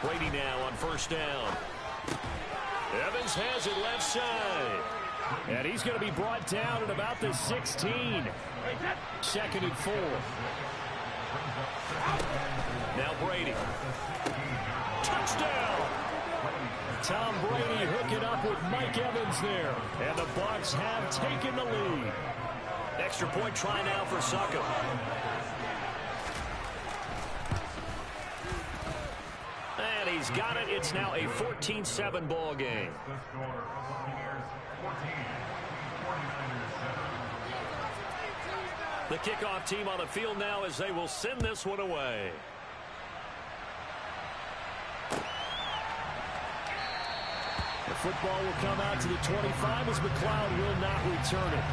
Brady now on first down. Evans has it left side. And he's going to be brought down at about the 16. 2nd and 4. Now Brady. Touchdown! Tom Brady hooking up with Mike Evans there. And the Bucs have taken the lead. Extra point try now for Succop. And he's got it. It's now a 14-7 ball game. The kickoff team on the field now as they will send this one away. The football will come out to the 25 as McLeod will not return it.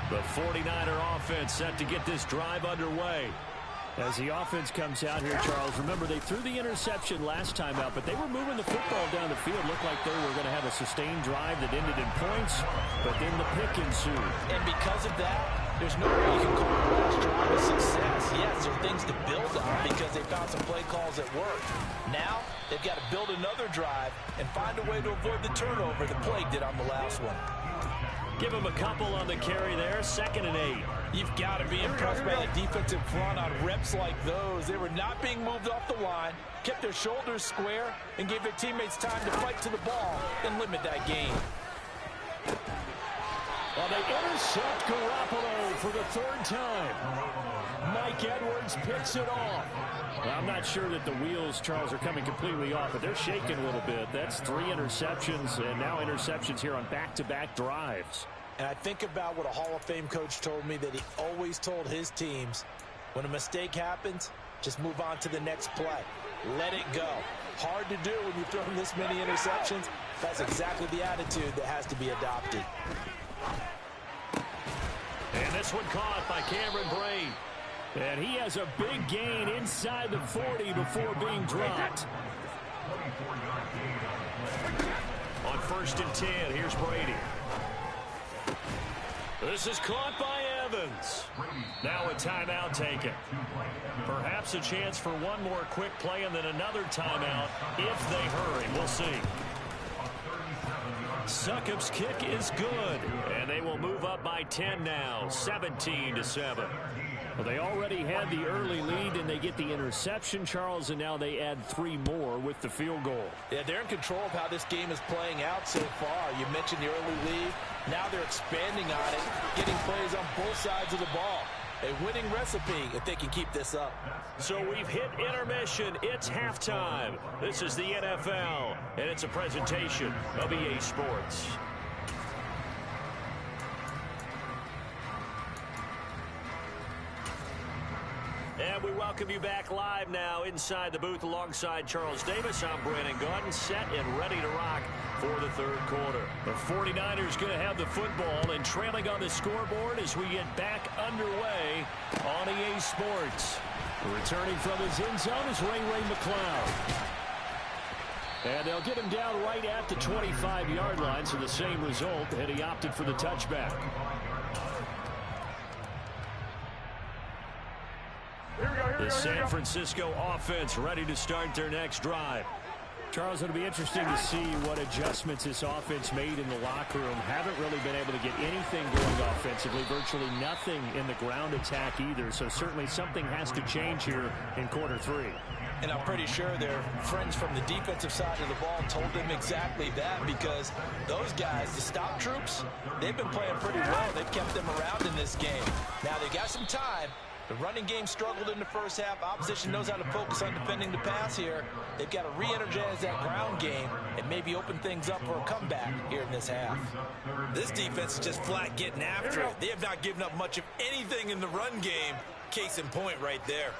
The 49er offense set to get this drive underway. As the offense comes out here, Charles, remember they threw the interception last time out, but they were moving the football down the field. Looked like they were going to have a sustained drive that ended in points, but then the pick ensued. And because of that, there's no way you can call the last drive a success. Yes, there are things to build on because they found some play calls that worked. Now, they've got to build another drive and find a way to avoid the turnover the Plague did on the last one. Give him a couple on the carry there. 2nd and 8. You've got to be impressed by that defensive front on reps like those. They were not being moved off the line, kept their shoulders square, and gave their teammates time to fight to the ball and limit that gain. Well, they intercept Garoppolo for the 3rd time. Mike Edwards picks it off. Well, I'm not sure that the wheels, Charles, are coming completely off, but they're shaking a little bit. That's 3 interceptions, and now interceptions here on back-to-back drives. And I think about what a Hall of Fame coach told me that he always told his teams, when a mistake happens, just move on to the next play. Let it go. Hard to do when you throw this many interceptions. That's exactly the attitude that has to be adopted. And this one caught by Cameron Brate. And he has a big gain inside the 40 before being dropped. On 1st and 10, here's Brady. This is caught by Evans. Now a timeout taken. Perhaps a chance for one more quick play and then another timeout if they hurry. We'll see. Succop's kick is good, and they will move up by 10 now, 17-7. Well, they already had the early lead, and they get the interception, Charles, and now they add 3 more with the field goal. Yeah, they're in control of how this game is playing out so far. You mentioned the early lead. Now they're expanding on it, getting plays on both sides of the ball. A winning recipe if they can keep this up. So we've hit intermission. It's halftime. This is the NFL, and it's a presentation of EA Sports. And we welcome you back live now inside the booth alongside Charles Davis. I'm Brandon Gaudin, set and ready to rock for the 3rd quarter. The 49ers going to have the football and trailing on the scoreboard as we get back underway on EA Sports. Returning from his end zone is Ray McLeod. And they'll get him down right at the 25-yard line, so the same result, and he opted for the touchback. The San Francisco offense ready to start their next drive. Charles, it'll be interesting to see what adjustments this offense made in the locker room. Haven't really been able to get anything going offensively, virtually nothing in the ground attack either. So certainly something has to change here in quarter 3. And I'm pretty sure their friends from the defensive side of the ball told them exactly that, because those guys, the stop troops, they've been playing pretty well. They've kept them around in this game. Now they got some time. The running game struggled in the first half. Opposition knows how to focus on defending the pass here. They've got to re-energize that ground game and maybe open things up for a comeback here in this half. This defense is just flat getting after it. They have not given up much of anything in the run game. Case in point right there.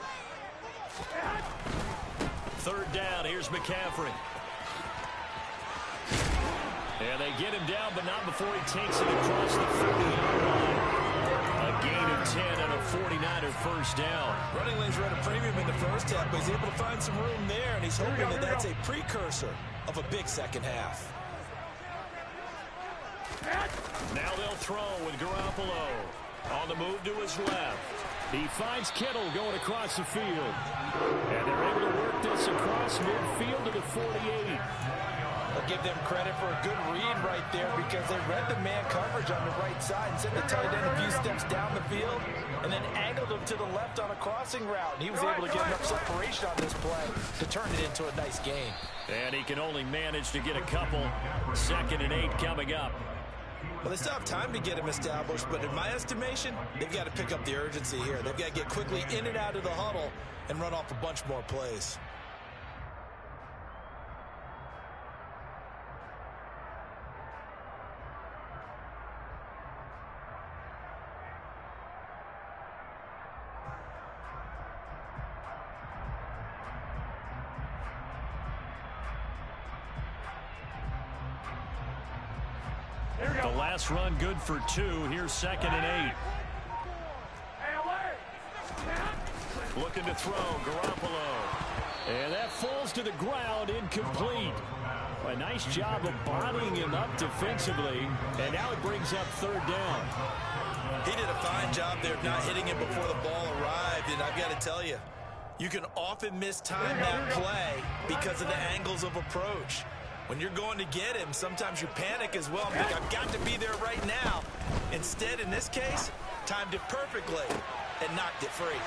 Third down, here's McCaffrey. And they get him down, but not before he takes it across the 40-yard line. A gain of 10 and a 49er first down. Running lanes were at a premium in the first half, but he's able to find some room there, and he's hoping that that's a precursor of a big second half. Now they'll throw with Garoppolo. On the move to his left. He finds Kittle going across the field. And they're able to work this across midfield to the 48. I'll give them credit for a good read right there, because they read the man coverage on the right side and sent the tight end a few steps down the field and then angled him to the left on a crossing route. And he was able to get enough separation on this play to turn it into a nice gain. And he can only manage to get a couple. 2nd and 8 coming up. Well, they still have time to get him established, but in my estimation, they've got to pick up the urgency here. They've got to get quickly in and out of the huddle and run off a bunch more plays. The last run good for 2. Here's 2nd and 8. Looking to throw, Garoppolo. And that falls to the ground, incomplete. A nice job of bodying him up defensively. And now it brings up 3rd down. He did a fine job there of not hitting him before the ball arrived. And I've got to tell you, you can often mistime that play because of the angles of approach. When you're going to get him, sometimes you panic as well. Think, I've got to be there right now. Instead, in this case, timed it perfectly and knocked it free.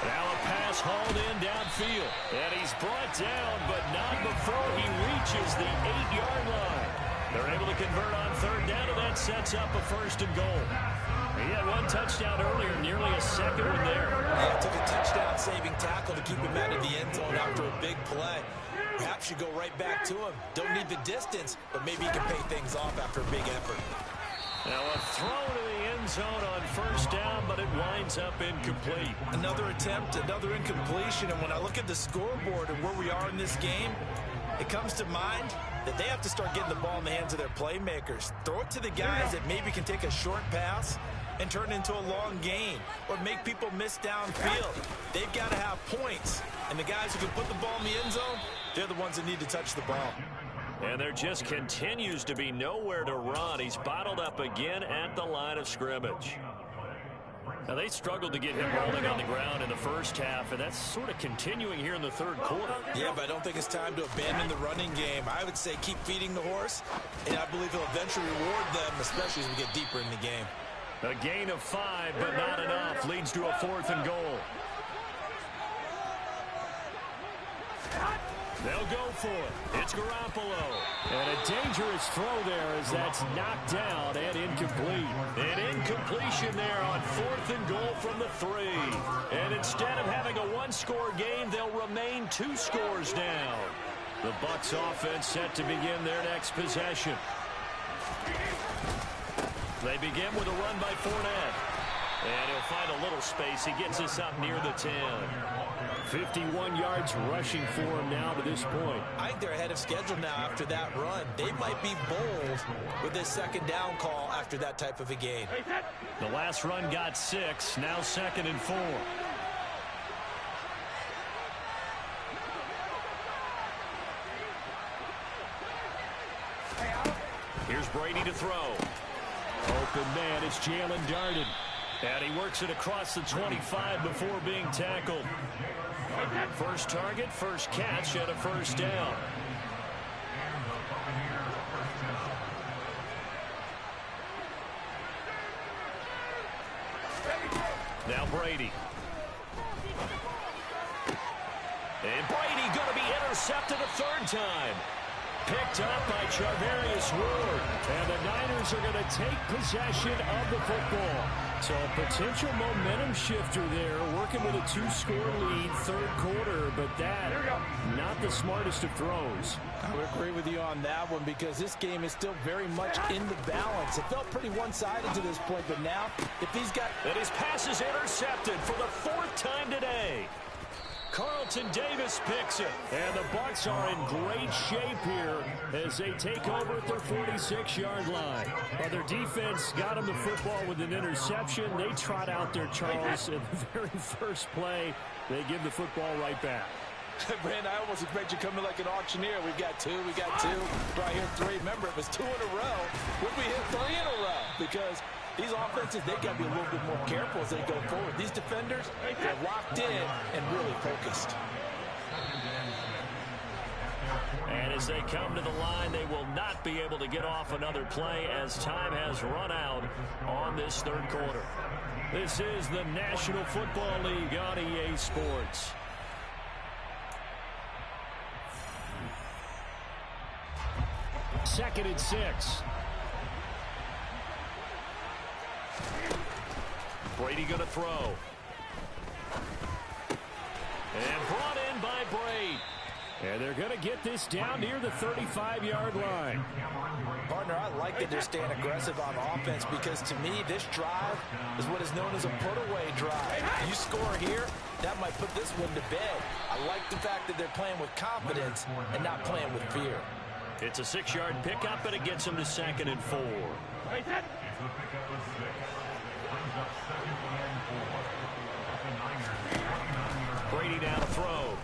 Now a pass hauled in downfield. And he's brought down, but not before he reaches the 8-yard line. They're able to convert on 3rd down, and that sets up a 1st and goal. He had 1 touchdown earlier, nearly a 2nd one there. Yeah, took a touchdown-saving tackle to keep him out of the end zone after a big play. Perhaps you go right back to him. Don't need the distance, but maybe he can pay things off after a big effort. Now a throw to the end zone on 1st down, but it winds up incomplete. Another attempt, another incompletion, and when I look at the scoreboard and where we are in this game, it comes to mind that they have to start getting the ball in the hands of their playmakers. Throw it to the guys that maybe can take a short pass and turn it into a long gain, or make people miss downfield. They've got to have points, and the guys who can put the ball in the end zone, they're the ones that need to touch the ball. And there just continues to be nowhere to run. He's bottled up again at the line of scrimmage. Now, they struggled to get him rolling on the ground in the first half, and that's sort of continuing here in the 3rd quarter. Yeah, but I don't think it's time to abandon the running game. I would say keep feeding the horse, and I believe he'll eventually reward them, especially as we get deeper in the game. A gain of 5, but not enough. Leads to a 4th and goal. They'll go for it. It's Garoppolo. And a dangerous throw there as that's knocked down and incomplete. An incompletion there on 4th and goal from the 3. And instead of having a 1-score game, they'll remain 2 scores down. The Bucs offense set to begin their next possession. They begin with a run by Fournette. And he'll find a little space. He gets us up near the 10. 51 yards rushing for him now to this point. I think they're ahead of schedule now after that run. They might be bold with this 2nd down call after that type of a gain. The last run got 6. Now 2nd and 4. Here's Brady to throw. Open man, it's Jalen Darden. And he works it across the 25 before being tackled. First target, first catch, and a 1st down. Now Brady. And Brady going to be intercepted a third time. Picked up by Charvarius Ward. And the Niners are going to take possession of the football. So a potential momentum shifter there, working with a 2-score lead, third quarter, but that, not the smartest of throws. I would agree with you on that one because this game is still very much in the balance. It felt pretty one-sided to this point, but now, if he's got... And his pass is intercepted for the 4th time today. Carlton Davis picks it. And the Bucs are in great shape here as they take over at their 46-yard line. Well, their defense got them the football with an interception. They trot out there, Charles, in the very first play. They give the football right back. Brand, I almost expect you to come in like an auctioneer. We've got two. Right here, 3. Remember, if it's 2 in a row, would we hit 3 in a row? Because these offenses, they got to be a little bit more careful as they go forward. These defenders, they're locked in and really focused. And as they come to the line, they will not be able to get off another play as time has run out on this third quarter. This is the National Football League on EA Sports. Second and 6. Brady going to throw. And brought in by Brady. And they're going to get this down near the 35-yard line. Partner, I like that they're staying aggressive on offense because to me, this drive is what is known as a put-away drive. You score here, that might put this one to bed. I like the fact that they're playing with confidence and not playing with fear. It's a 6-yard pickup, and it gets them to 2nd and 4. Brady down to throw.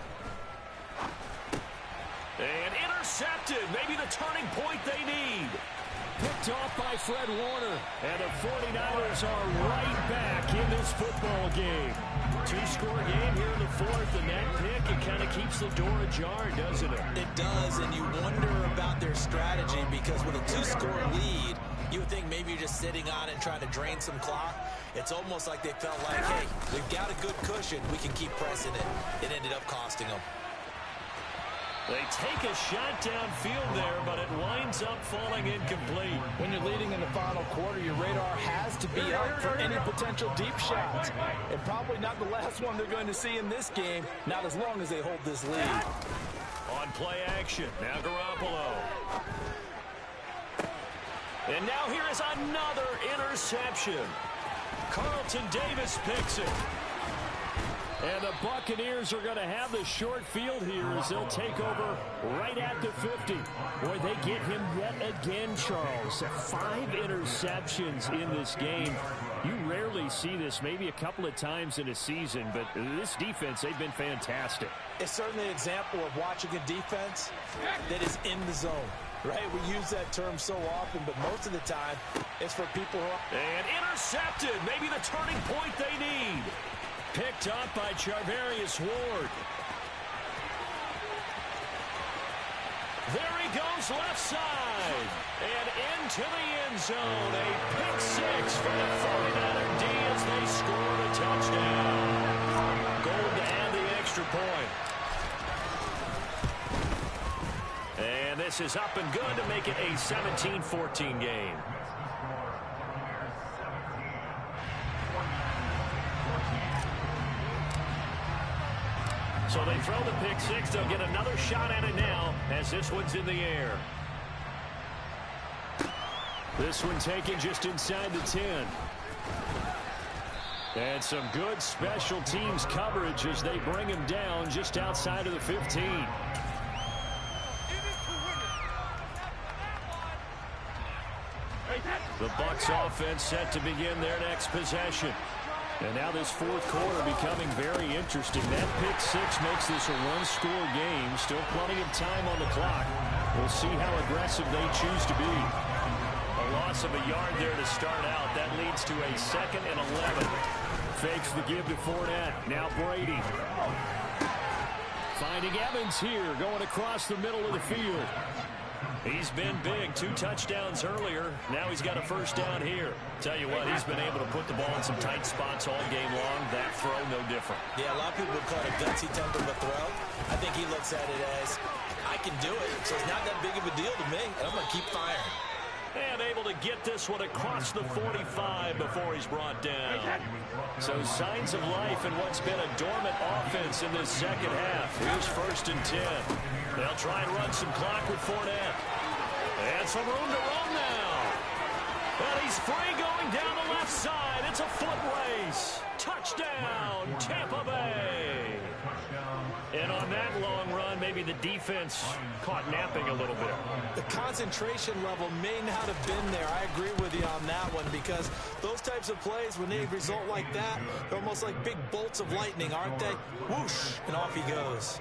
And intercepted. Maybe the turning point they need. Picked off by Fred Warner. And the 49ers are right back in this football game. 2-score game here in the 4th, and that pick, it kind of keeps the door ajar, doesn't it? It does, and you wonder about their strategy because with a 2-score lead, you would think maybe you're just sitting on it and trying to drain some clock. It's almost like they felt like, hey, we've got a good cushion. We can keep pressing it. It ended up costing them. They take a shot downfield there, but it winds up falling incomplete. When you're leading in the final quarter, your radar has to be up for any potential deep shots. And probably not the last one they're going to see in this game, not as long as they hold this lead. On play action, now Garoppolo. And now here is another interception. Carlton Davis picks it. And the Buccaneers are going to have the short field here as they'll take over right at the 50. Boy, they get him yet again, Charles. 5 interceptions in this game. You rarely see this, maybe a couple of times in a season, but this defense, they've been fantastic. It's certainly an example of watching a defense that is in the zone, right? We use that term so often, but most of the time, it's for people who are... And intercepted, maybe the turning point they need. Picked up by Charvarius Ward. There he goes left side. And into the end zone. A pick 6 for the 49er D as they scored a touchdown. Goal to add the extra point. And this is up and good to make it a 17-14 game. So they throw the pick 6. They'll get another shot at it now as this one's in the air. This one taken just inside the 10. And some good special teams coverage as they bring him down just outside of the 15. The Bucs offense set to begin their next possession. And now this 4th quarter becoming very interesting. That pick 6 makes this a 1-score game. Still plenty of time on the clock. We'll see how aggressive they choose to be. A loss of a yard there to start out. That leads to a 2nd and 11. Fakes the give to Fournette. Now Brady. Finding Evans here, going across the middle of the field. He's been big. 2 touchdowns earlier. Now he's got a first down here. Tell you what, he's been able to put the ball in some tight spots all game long. That throw, no different. Yeah, a lot of people would call it a gutsy type of a throw. I think he looks at it as, I can do it, so it's not that big of a deal to me, and I'm going to keep firing. And able to get this one across the 45 before he's brought down. So signs of life in what's been a dormant offense in this second half. Here's 1st and 10. They'll try and run some clock with Fournette. And some room to run now. And he's free going down the left side. It's a foot race. Touchdown, Tampa Bay. And on that long run, maybe the defense caught napping a little bit. The concentration level may not have been there. I agree with you on that one, because those types of plays, when they result like that, they're almost like big bolts of lightning, aren't they? Whoosh, and off he goes.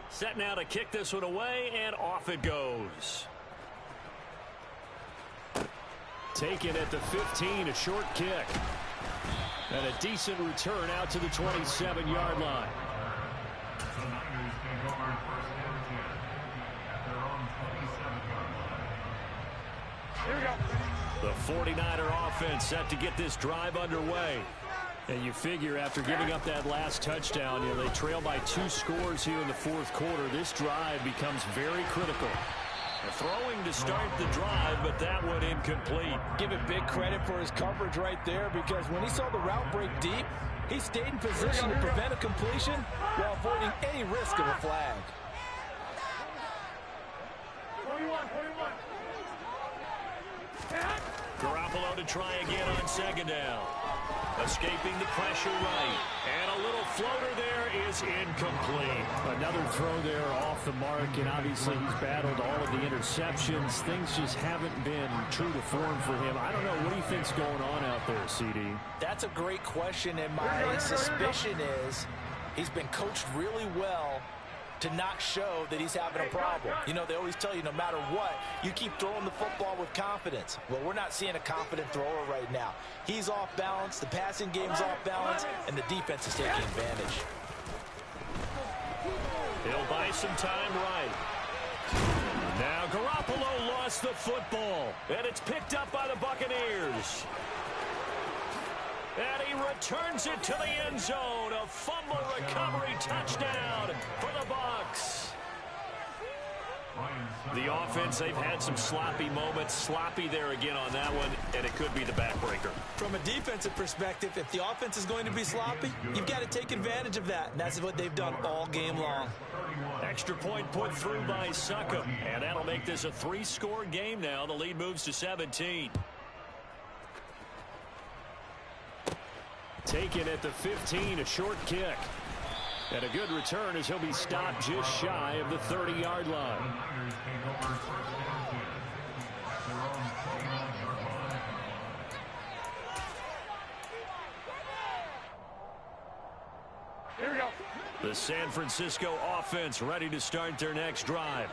Set now to kick this one away, and off it goes. Taken at the 15, a short kick. And a decent return out to the 27-yard line. Here we go. The 49er offense set to get this drive underway. And you figure after giving up that last touchdown, they trail by 2 scores here in the 4th quarter. This drive becomes very critical. Throwing to start the drive, but that one incomplete. Give it big credit for his coverage right there, because when he saw the route break deep, he stayed in position to prevent a completion while avoiding any risk of a flag. 21. Garoppolo to try again on 2nd down. Escaping the pressure right. And a little floater there is incomplete. Another throw there off the mark, and obviously he's battled all of the interceptions. Things just haven't been true to form for him. I don't know. What do you think's going on out there, CD? That's a great question, and my suspicion is he's been coached really well to not show that he's having a problem. You know, they always tell you no matter what, you keep throwing the football with confidence. Well, we're not seeing a confident thrower right now. He's off balance, the passing game's off balance, and the defense is taking advantage. He'll buy some time right. Now Garoppolo lost the football, and it's picked up by the Buccaneers. And he returns it to the end zone. A fumble recovery touchdown for the Bucs. The offense, they've had some sloppy moments. Sloppy there again on that one, and it could be the backbreaker. From a defensive perspective, if the offense is going to be sloppy, you've got to take advantage of that, and that's what they've done all game long. Extra point put through by Succop, and that'll make this a 3-score game now. The lead moves to 17. Taken at the 15, a short kick. And a good return as he'll be stopped just shy of the 30-yard line. Here we go. The San Francisco offense ready to start their next drive.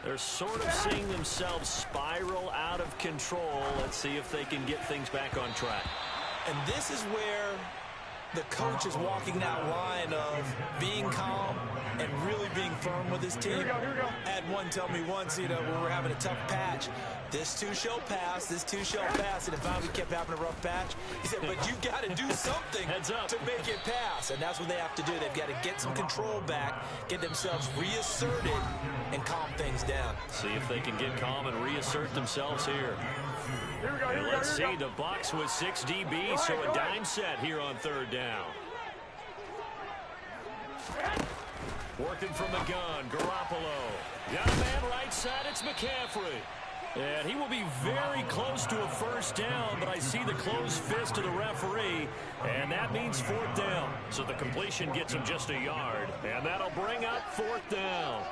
They're sort of seeing themselves spiral out of control. Let's see if they can get things back on track. And this is where the coach is walking that line of being calm and really being firm with his team. Here we go. I had one tell me once, when we were having a tough patch, this too shall pass, this too shall pass. And if we kept having a rough patch, he said, but you've got to do something Heads up. to make it pass. And that's what they have to do. They've got to get some control back, get themselves reasserted, and calm things down. See if they can get calm and reassert themselves here. Here we go. And let's see, the Bucs with 6 DBs, so a dime set here on 3rd down. Working from the gun, Garoppolo. Got a man right side, it's McCaffrey. And he will be very close to a first down, but I see the closed fist of the referee, and that means 4th down. So the completion gets him just a yard, and that'll bring up 4th down.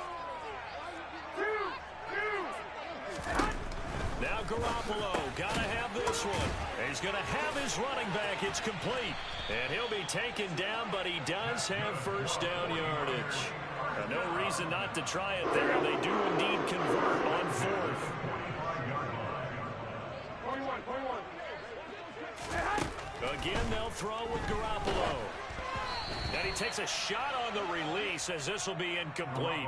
Now Garoppolo, gotta have this one. He's gonna have his running back. It's complete. And he'll be taken down, but he does have first down yardage. No reason not to try it there. They do indeed convert on 4th. 21. Again, they'll throw with Garoppolo. And he takes a shot on the release as this will be incomplete.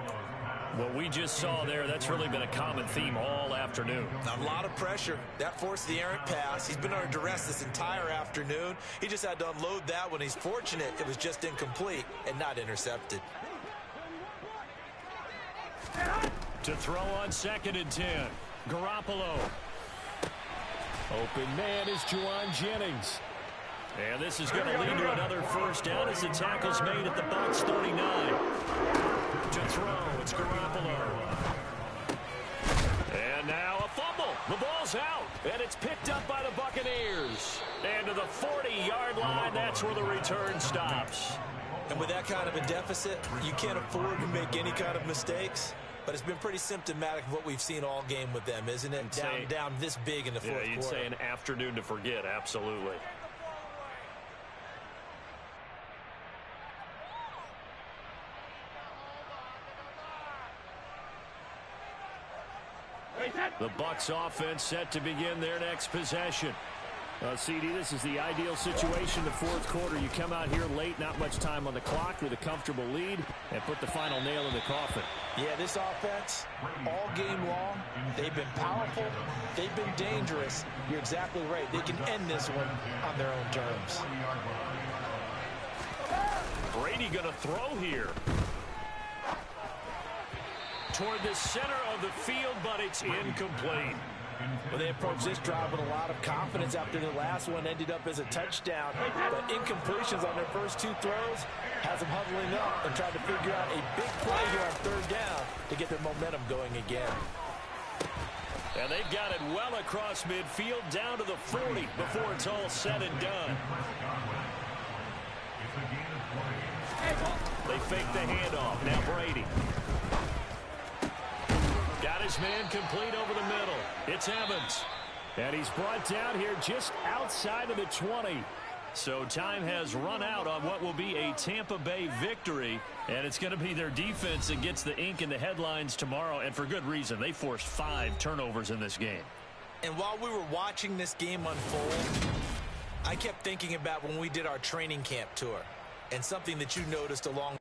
What we just saw there, that's really been a common theme all afternoon. A lot of pressure. That forced the errant pass. He's been under duress this entire afternoon. He just had to unload that one. He's fortunate it was just incomplete and not intercepted. To throw on 2nd and 10. Garoppolo. Open man is Juwan Jennings. And this is going to lead to another first down as the tackle's made at the Bucs 39. To throw, it's Garoppolo. And now a fumble. The ball's out, and it's picked up by the Buccaneers. And to the 40-yard line, that's where the return stops. And with that kind of a deficit, you can't afford to make any kind of mistakes. But it's been pretty symptomatic of what we've seen all game with them, isn't it? Down this big in the fourth quarter. You'd say an afternoon to forget, absolutely. The Bucs offense set to begin their next possession. CD, this is the ideal situation, the fourth quarter. You come out here late, not much time on the clock with a comfortable lead, and put the final nail in the coffin. Yeah, this offense, all game long, they've been powerful, they've been dangerous. You're exactly right. They can end this one on their own terms. Brady going to throw here. Toward the center of the field, but it's incomplete. Well, they approached this drive with a lot of confidence after the last one ended up as a touchdown. But incompletions on their first two throws has them huddling up and trying to figure out a big play here on third down to get their momentum going again. And they've got it well across midfield down to the 40 before it's all said and done. They fake the handoff. Now Brady. Got his man complete over the middle. It's Evans. And he's brought down here just outside of the 20. So time has run out on what will be a Tampa Bay victory. And it's going to be their defense that gets the ink in the headlines tomorrow. And for good reason. They forced 5 turnovers in this game. And while we were watching this game unfold, I kept thinking about when we did our training camp tour. And something that you noticed along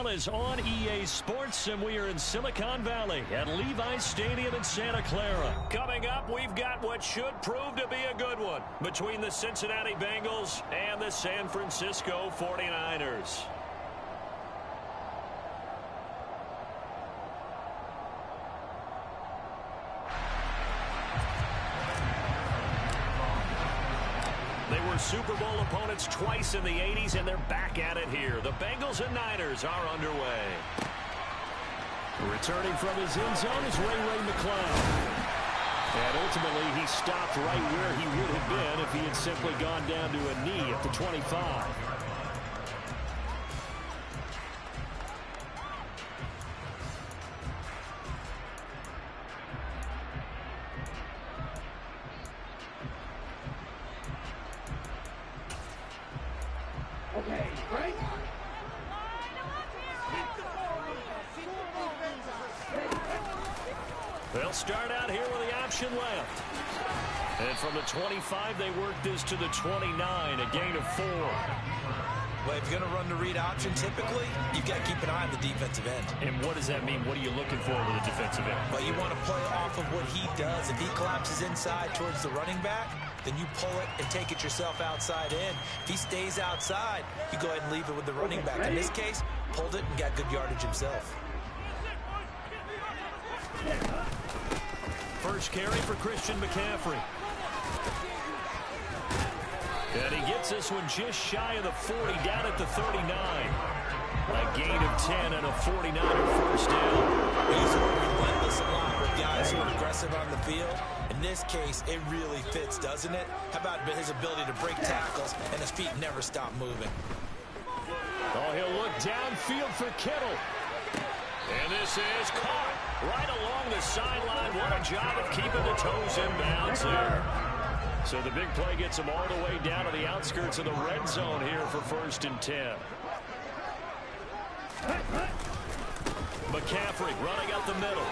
NFL is on EA Sports, and we are in Silicon Valley at Levi's Stadium in Santa Clara. Coming up, we've got what should prove to be a good one between the Cincinnati Bengals and the San Francisco 49ers. They were Super Bowl opponents twice in the 80s, and they're back at it here. The Bengals and Niners are underway. Returning from his end zone is Ray McCloud. And ultimately, he stopped right where he would have been if he had simply gone down to a knee at the 25. They'll start out here with the option left. And from the 25, they work this to the 29, a gain of 4. Well, if you're going to run the read option, typically, you've got to keep an eye on the defensive end. And what does that mean? What are you looking for with a defensive end? Well, you want to play off of what he does. If he collapses inside towards the running back, then you pull it and take it yourself outside in. If he stays outside, you go ahead and leave it with the running back. In this case, pulled it and got good yardage himself. First carry for Christian McCaffrey. And he gets this one just shy of the 40, down at the 39. A gain of 10 and a 49er first down. He's relentless a lot with guys who are aggressive on the field. In this case, it really fits, doesn't it? How about his ability to break tackles and his feet never stop moving? Oh, he'll look downfield for Kittle. And this is caught right along the sideline. What a job of keeping the toes in bounds there. So the big play gets him all the way down to the outskirts of the red zone here for 1st and 10. McCaffrey running up the middle.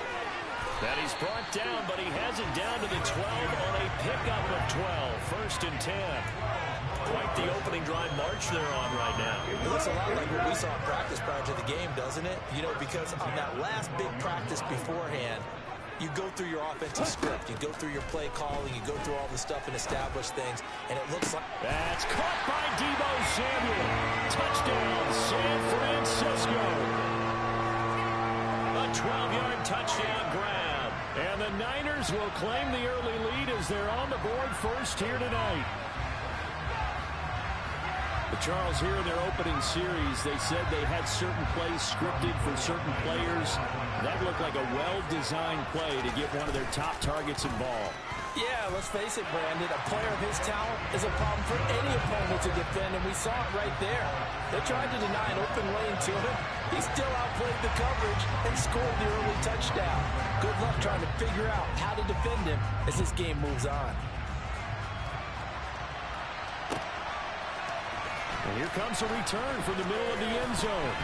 And he's brought down, but he has it down to the 12 on a pickup of 12. 1st and 10. Quite the opening drive march they're on right now. It looks a lot like what we saw in practice prior to the game, doesn't it? You know, because on that last big practice beforehand, you go through your offensive script. You go through your play calling. You go through all the stuff and establish things. And it looks like... That's caught by Deebo Samuel. Touchdown, San Francisco. A 12-yard touchdown grab. And the Niners will claim the early lead as they're on the board first here tonight. Charles, here in their opening series, they said they had certain plays scripted for certain players. That looked like a well-designed play to get one of their top targets involved. Yeah, let's face it, Brandon. A player of his talent is a problem for any opponent to defend, and we saw it right there. They tried to deny an open lane to him. He still outplayed the coverage and scored the early touchdown. Good luck trying to figure out how to defend him as this game moves on. And here comes a return from the middle of the end zone.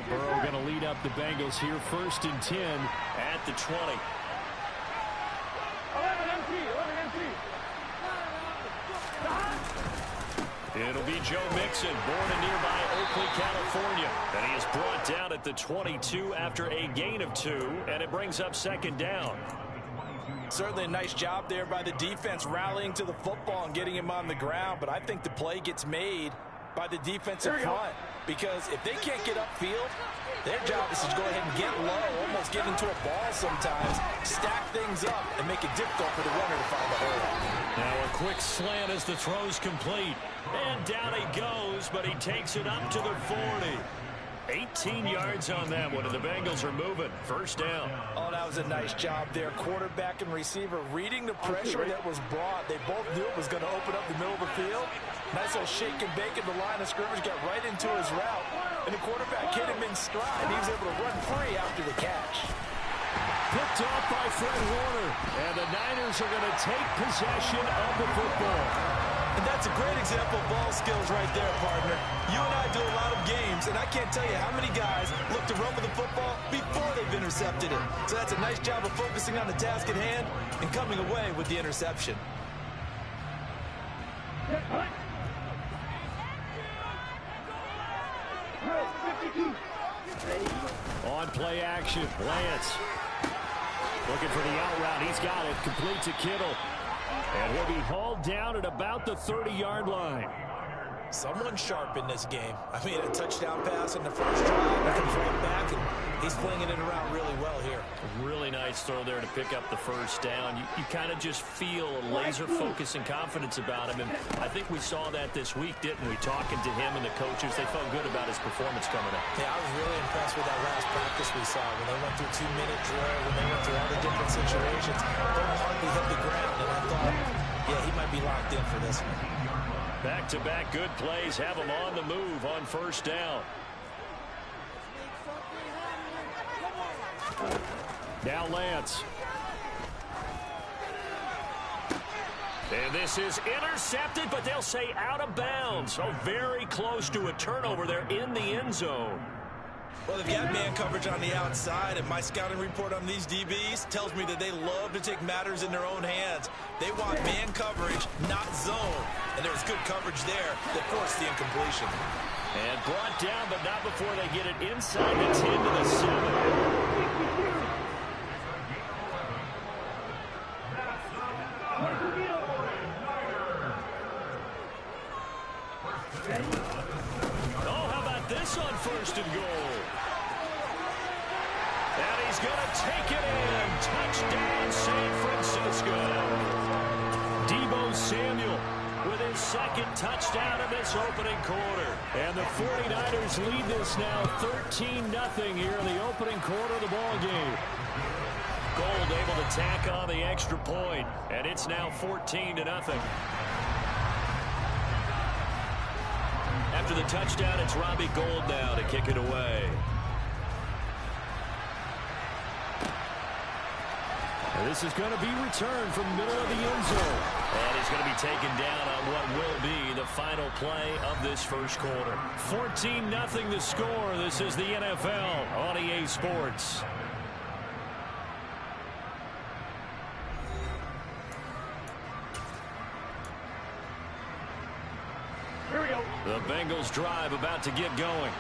Burrow going to lead up the Bengals here, 1st and 10 at the 20. 11 empty. It'll be Joe Mixon, born in nearby Oakley, California. And he is brought down at the 22 after a gain of 2, and it brings up 2nd down. Certainly a nice job there by the defense rallying to the football and getting him on the ground, but I think the play gets made by the defensive front because if they can't get upfield, their job is to go ahead and get low, almost get into a ball sometimes, stack things up, and make it difficult for the runner to find the hole. Now a quick slant as the throw's complete. And down he goes, but he takes it up to the 40. 18 yards on that one, and the Bengals are moving. 1st down. Oh, that was a nice job there. Quarterback and receiver reading the pressure that was brought. They both knew it was going to open up the middle of the field. Nice little shake and bake at the line of scrimmage, got right into his route. And the quarterback hit him in stride. He was able to run free after the catch. Picked off by Fred Warner. And the Niners are going to take possession of the football. And that's a great example of ball skills right there, partner. You and I do a lot of games, and I can't tell you how many guys look to run with the football before they've intercepted it. So that's a nice job of focusing on the task at hand and coming away with the interception. On play action, Lance looking for the out route. He's got it. Complete to Kittle. And he'll be hauled down at about the 30-yard line. Someone sharp in this game. I mean, a touchdown pass in the first drive. He comes right back, and he's flinging it around really well here. Really nice throw there to pick up the first down. You kind of just feel a laser focus and confidence about him. And I think we saw that this week, didn't we? Talking to him and the coaches, they felt good about his performance coming up. Yeah, I was really impressed with that last practice we saw. When they went through 2-minute drill, when they went through all the different situations, they hardly hit the ground. And I thought, yeah, he might be locked in for this one. Back-to-back good plays have him on the move on first down. Now Lance. And this is intercepted, but they'll say out of bounds. So very close to a turnover there in the end zone. Well, they've got man coverage on the outside, and my scouting report on these DBs tells me that they love to take matters in their own hands. They want man coverage, not zone. And there was good coverage there that forced the incompletion. And brought down, but not before they get it inside the 10 to the 7. Oh, how about this on first and goal? And he's going to take it in. Touchdown, San Francisco. Deebo Samuel with his second touchdown of this opening quarter. And the 49ers lead this now 13-0 here in the opening quarter of the ball game. Gold able to tack on the extra point, and it's now 14-0. After the touchdown, it's Robbie Gould now to kick it away. And this is going to be returned from the middle of the end zone. And he's going to be taken down on what will be the final play of this first quarter. 14-0 the score. This is the NFL on EA Sports. Here we go. The Bengals drive about to get going.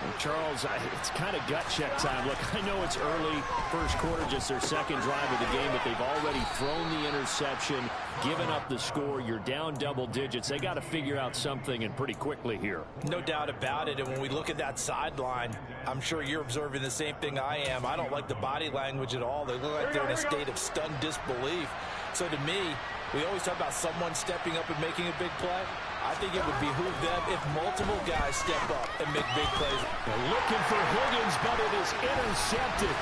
Well, Charles, it's kind of gut check time. Look, I know it's early, first quarter, just their second drive of the game, but they've already thrown the interception, given up the score. You're down double digits. They got to figure out something, and pretty quickly here. No doubt about it. And when we look at that sideline, I'm sure you're observing the same thing I am. I don't like the body language at all. They look like they're in a state of stunned disbelief. So to me, we always talk about someone stepping up and making a big play. I think it would behoove them if multiple guys step up and make big plays. They're looking for Higgins, but it is intercepted.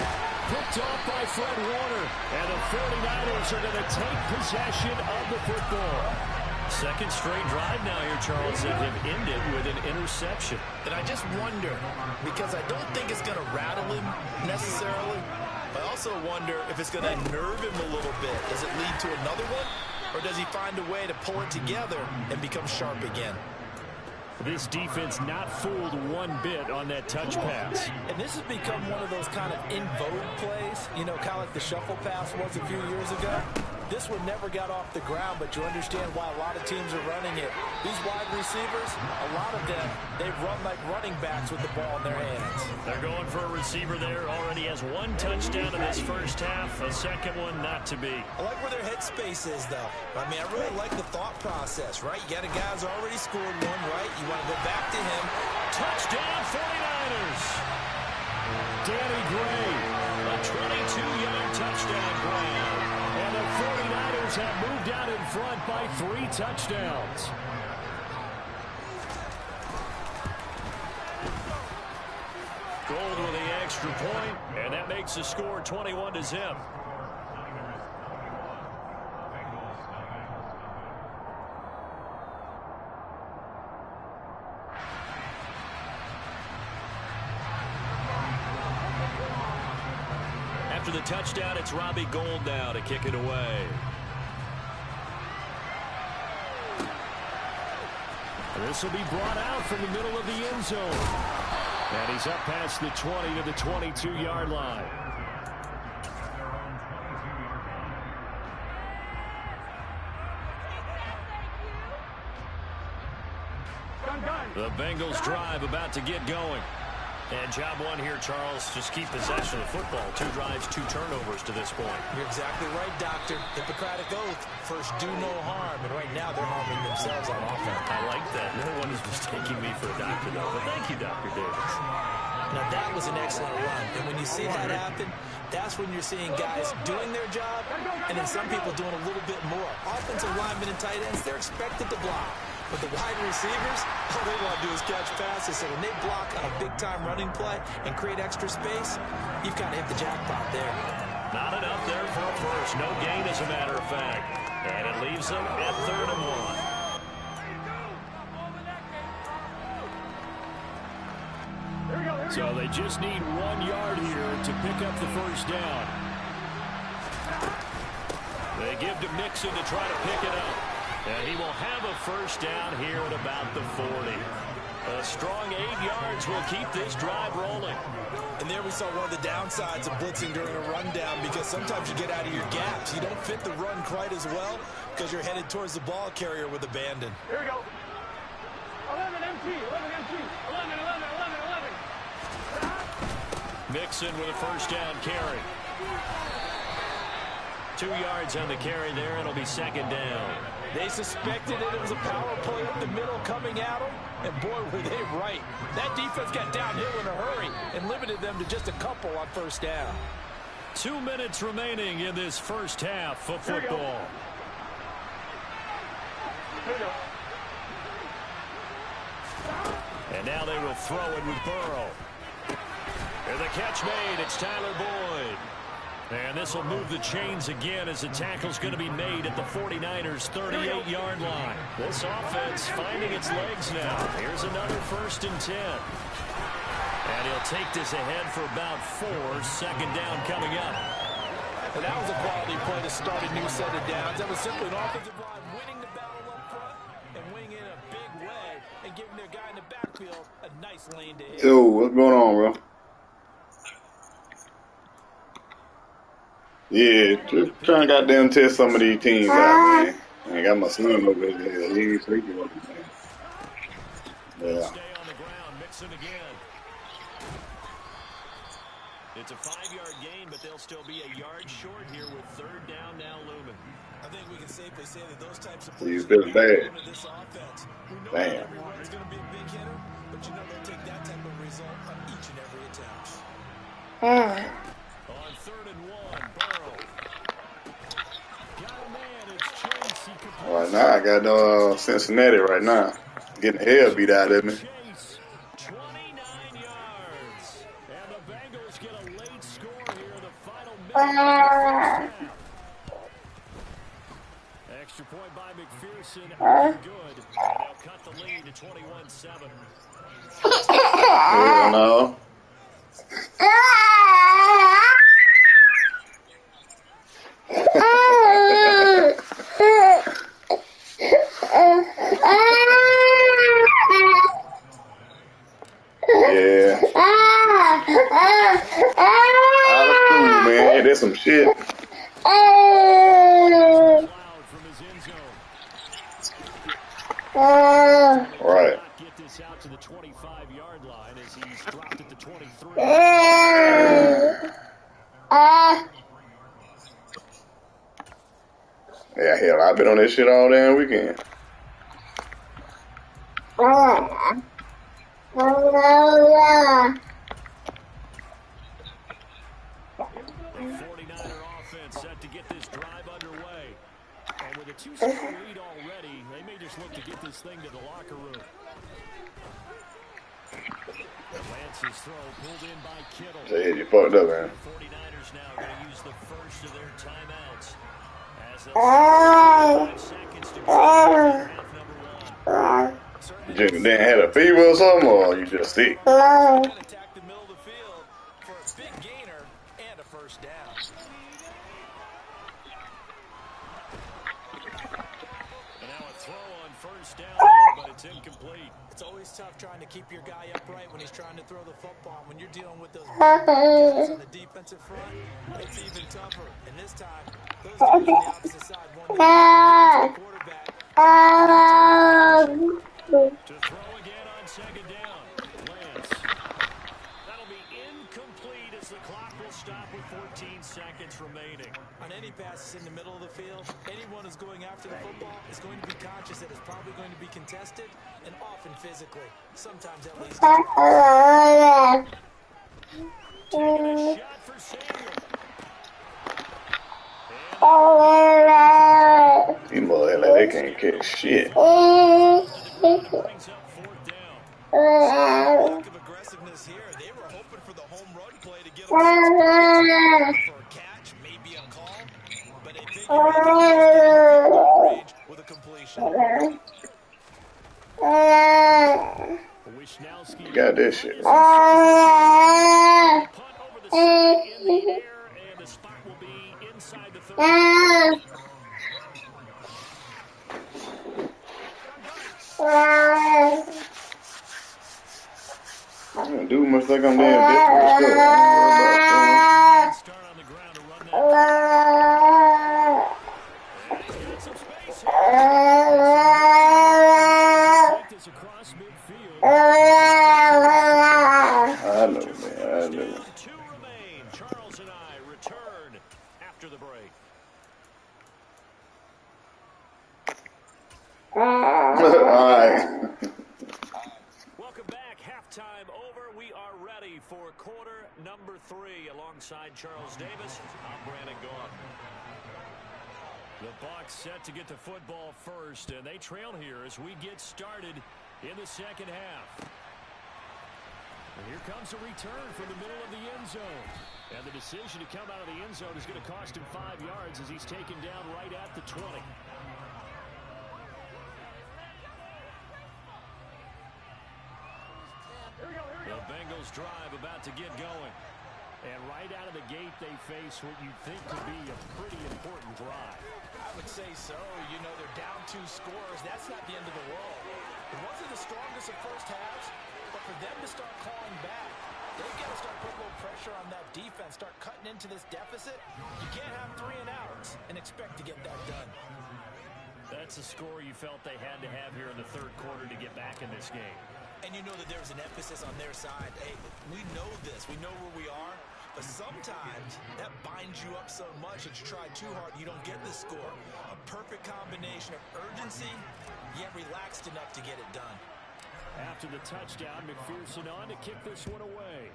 Picked off by Fred Warner. And the 49ers are going to take possession of the football. Second straight drive now here, Charles, that have ended with an interception. And I just wonder, because I don't think it's going to rattle him necessarily, but I also wonder if it's going to nerve him a little bit. Does it lead to another one? Or does he find a way to pull it together and become sharp again? This defense not fooled one bit on that touch pass. And this has become one of those kind of in vogue plays, you know, kind of like the shuffle pass was a few years ago. This one never got off the ground, but you understand why a lot of teams are running it. These wide receivers, a lot of them, they run like running backs with the ball in their hands. They're going for a receiver there. Already has one touchdown in this first half. A second one not to be. I like where their headspace is, though. I mean, I really like the thought process, right? You got a guy who's already scored one, right? You want to go back to him. Touchdown, 49ers. Danny Gray, a 22-yard touchdown grab. And the 49ers have moved out in front by 3 touchdowns. Gold with the extra point, and that makes the score 21-0. After the touchdown, it's Robbie Gould now to kick it away. This will be brought out from the middle of the end zone. And he's up past the 20 to the 22-yard line. The Bengals drive about to get going. And job one here, Charles, just keep possession of the football. 2 drives, 2 turnovers to this point. You're exactly right, Doctor. Hippocratic oath. First, do no harm. And right now, they're harming themselves on offense. I like that. No one is mistaking me for a doctor, though. But thank you, Dr. Davis. Now, that was an excellent run. And when you see that happen, that's when you're seeing guys doing their job and then some people doing a little bit more. Offensive linemen and tight ends, they're expected to block. But the wide receivers, all they want to do is catch passes. So when they block on a big-time running play and create extra space, you've kind of hit the jackpot there. Not enough there for a first. No gain, as a matter of fact. And it leaves them at 3rd and 1. So they just need 1 yard here to pick up the first down. They give to Mixon to try to pick it up. And he will have a first down here at about the 40. A strong 8 yards will keep this drive rolling. And there we saw one of the downsides of blitzing during a rundown, because sometimes you get out of your gaps. You don't fit the run quite as well because you're headed towards the ball carrier with abandon. Here we go. 11 MT, 11 MT, 11, 11, 11, 11. Mixon with a first down carry. 2 yards on the carry there. It'll be 2nd down. They suspected it was a power play up the middle coming at them, and boy, were they right. That defense got downhill in a hurry and limited them to just a couple on first down. 2 minutes remaining in this first half of football. And now they will throw it with Burrow. And the catch made. It's Tyler Boyd. And this will move the chains again as the tackle's going to be made at the 49ers' 38-yard line. This offense finding its legs now. Here's another 1st and 10. And he'll take this ahead for about 4. 2nd down coming up. And that was a quality play to start a new set of downs. That was simply an offensive line winning the battle up front and winning in a big way and giving their guy in the backfield a nice lane to hit. Yo, what's going on, bro? Yeah, just trying to goddamn test some of these teams out, man. I got my son over here. He ain't sleeping over there. Yeah. Stay on the ground, Mixon again. It's a 5-yard gain, but they'll still be a yard short here with 3rd down now looming. I think we can safely say that those types of He's been bad. this offense. We know Damn. every run's going to be a big hitter, but you know they'll take that type of result on each and every attempt. On 3rd and 1, Burrow. Got a man, it's Chase. He completes Right now, I got Cincinnati right now. Getting the hell beat out of me. Chase, 29 yards. And the Bengals get a late score here in the final minute of the first half. Extra point by McPherson. Good. And they'll cut the lead to 21-7. Hell no. Yeah. Out of school, man. Yeah, there's some shit. Loud from his end zone. Right. Get this out to the 25-yard line as he's dropped at the 23. Yeah, hell, I've been on this shit all damn weekend. 49er offense set to get this drive underway. And with a 2-score lead already, they may just look to get this thing to the locker room. Lance's throw pulled in by Kittle. Yeah, you fucked up, man. The 49ers now going to use the first of their timeouts. As they'll 5 seconds to go in half number 1. You just didn't have a fever or something, or you just sick? Attack the middle of the field for a big gainer and a first down. And now a throw on first down there, but it's incomplete. It's always tough trying to keep your guy upright when he's trying to throw the football. When you're dealing with those big guys on the defensive front, it's even tougher. And this time, those guys on the opposite side won't even get to the quarterback. To throw again on second down. Lance. That'll be incomplete as the clock will stop with 14 seconds remaining. On any passes in the middle of the field, anyone who's going after the football is going to be conscious that it's probably going to be contested and often physically. Sometimes that leads to drops. Taking a shot for Samuel. These motherfuckers like they can't catch shit. Brings up fourth down. Lack of aggressiveness here. They were hoping for the home run play to get them 6 points. For a catch, maybe a call, but they figure they can just get in the field goal range with a completion. Wisnowski Got this shit. punt over the side in the air, and the spot will be inside the 30. I don't do much like I'm damn desperate to score. I don't worry about Start on the ground to run that. And he's got some space here. Take this across midfield. I know, man. I know. 2 remain. Charles and I return after the break. Alright. Welcome back. Halftime over. We are ready for quarter number 3. Alongside Charles Davis, I'm Brandon Gaughan. The Bucs set to get the football first, and they trail here as we get started in the second half. And here comes a return from the middle of the end zone. And the decision to come out of the end zone is going to cost him 5 yards as he's taken down right at the 20. The Bengals drive about to get going. And right out of the gate, they face what you think could be a pretty important drive. I would say so. You know, they're down 2 scores. That's not the end of the world. It wasn't the strongest of first halves, but for them to start clawing back, they've got to start putting a little pressure on that defense, start cutting into this deficit. You can't have 3 and outs and expect to get that done. That's a score you felt they had to have here in the third quarter to get back in this game. And you know that there was an emphasis on their side. Hey, we know this. We know where we are. But sometimes that binds you up so much that you try too hard, you don't get the score. A perfect combination of urgency, yet relaxed enough to get it done. After the touchdown, McPherson on to kick this one away.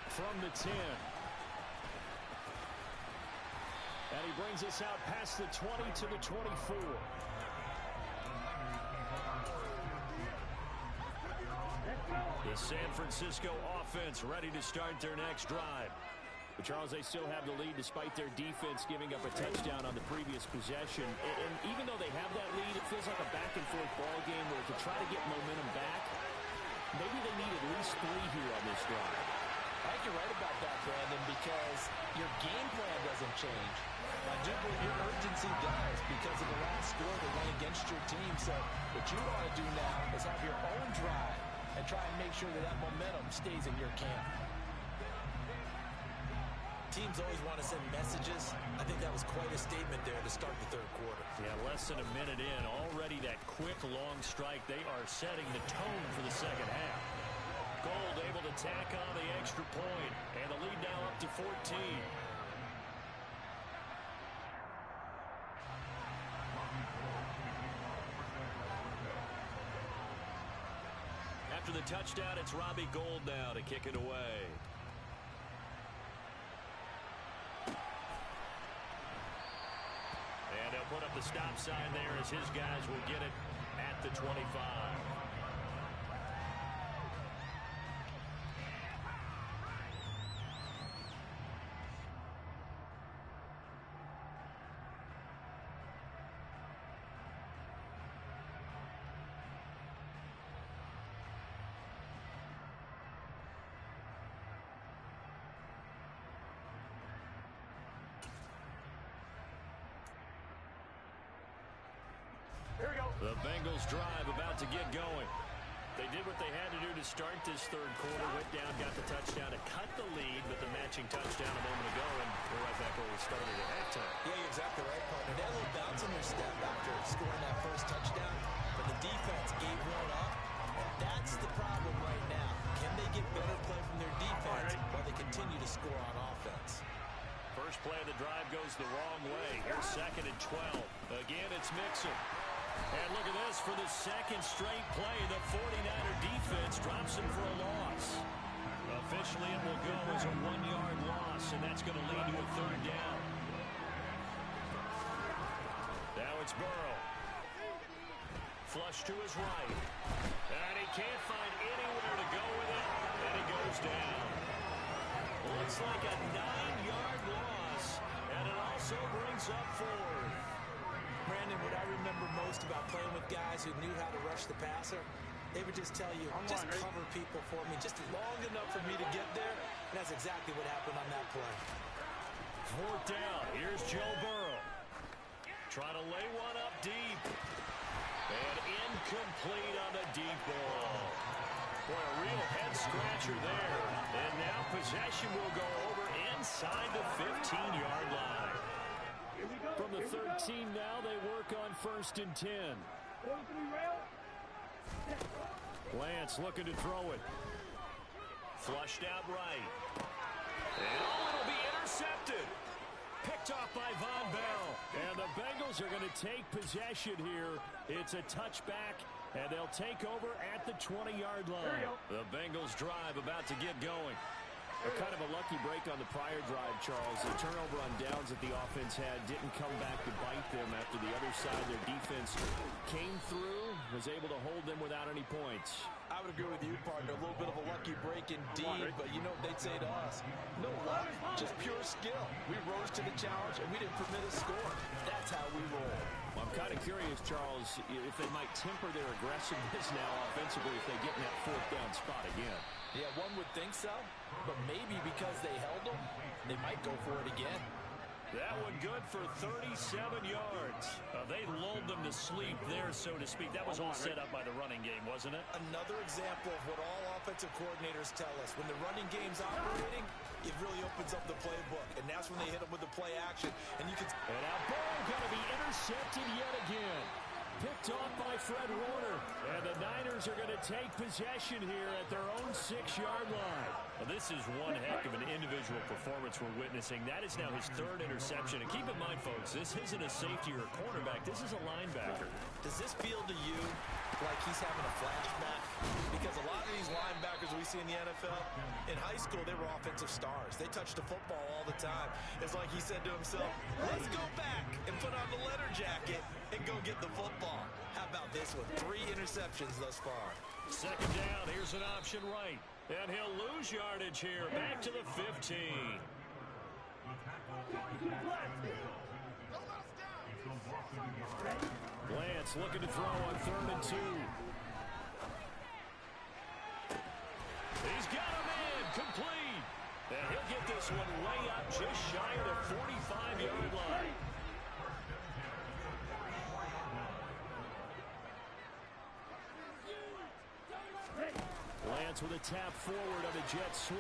From the 10. And he brings us out past the 20 to the 24. The San Francisco offense ready to start their next drive. But Charles, they still have the lead despite their defense giving up a touchdown on the previous possession. And even though they have that lead, it feels like a back-and-forth ball game where to try to get momentum back, maybe they need at least 3 here on this drive. I think you're right about that, Brandon, because your game plan doesn't change. I do believe your urgency does because of the last score that went against your team. So what you want to do now is have your own drive and try and make sure that that momentum stays in your camp. Teams always want to send messages. I think that was quite a statement there to start the third quarter. Yeah, less than a minute in. Already that quick, long strike. They are setting the tone for the second half. Gold able to tack on the extra point. And the lead now up to 14. After the touchdown, it's Robbie Gould now to kick it away. And they'll put up the stop sign there as his guys will get it at the 25. Here we go. The Bengals drive about to get going. They did what they had to do to start this third quarter. Went down, got the touchdown to cut the lead, but the matching touchdown a moment ago, and we're right back where we started at halftime. Yeah, you're exactly right, partner. They had a little bounce in their step after scoring that first touchdown, but the defense gave one up, and that's the problem right now. Can they get better play from their defense while they continue to score on offense? First play of the drive goes the wrong way. Here's 2nd and 12. Again, it's Mixon. And look at this. For the second straight play, the 49er defense drops him for a loss. Officially, it will go as a 1-yard loss, and that's going to lead to a 3rd down. Now it's Burrow. Flush to his right. And he can't find anywhere to go with it, and he goes down. Looks like a 9-yard loss, and it also brings up 4th. Brandon, what I remember most about playing with guys who knew how to rush the passer, they would just tell you, just cover people for me, just long enough for me to get there. And that's exactly what happened on that play. 4th down. Here's Joe Burrow. Trying to lay one up deep. And incomplete on the deep ball. Boy, a real head-scratcher there. And now possession will go over inside the 15-yard line. From the 13 now, they work on 1st and 10. Lance looking to throw it. Flushed out right. And it'll be intercepted. Picked off by Von Bell. And the Bengals are going to take possession here. It's a touchback, and they'll take over at the 20-yard line. The Bengals drive about to get going. Kind of a lucky break on the prior drive, Charles. The turnover on downs that the offense had didn't come back to bite them after the other side. Their defense came through, was able to hold them without any points. I would agree with you, partner. A little bit of a lucky break indeed, but you know what they'd say to us? No luck, just pure skill. We rose to the challenge, and we didn't permit a score. That's how we roll. Well, I'm kind of curious, Charles, if they might temper their aggressiveness now offensively if they get in that 4th down spot again. Yeah, one would think so, but maybe because they held them, they might go for it again. That one good for 37 yards. They lulled them to sleep there, so to speak. That was all set up by the running game, wasn't it? Another example of what all offensive coordinators tell us. When the running game's operating, it really opens up the playbook, and that's when they hit them with the play action. And you can. And now Burrow going to be intercepted yet again. Picked off by Fred Warner. And the Niners are going to take possession here at their own 6-yard line. Well, this is one heck of an individual performance we're witnessing. That is now his 3rd interception. And keep in mind, folks, this isn't a safety or a cornerback. This is a linebacker. Does this feel to you like he's having a flashback? Because a lot of these linebackers we see in the NFL, in high school, they were offensive stars. They touched the football all the time. It's like he said to himself, let's go back and put on the letter jacket and go get the football. How about this one? 3 interceptions thus far. 2nd down. Here's an option right. And he'll lose yardage here. Back to the 15. Lance looking to throw on 3rd and 2. He's got him in. Complete. And he'll get this one way up just shy of the 45-yard line. Lance with a tap forward on a jet sweep.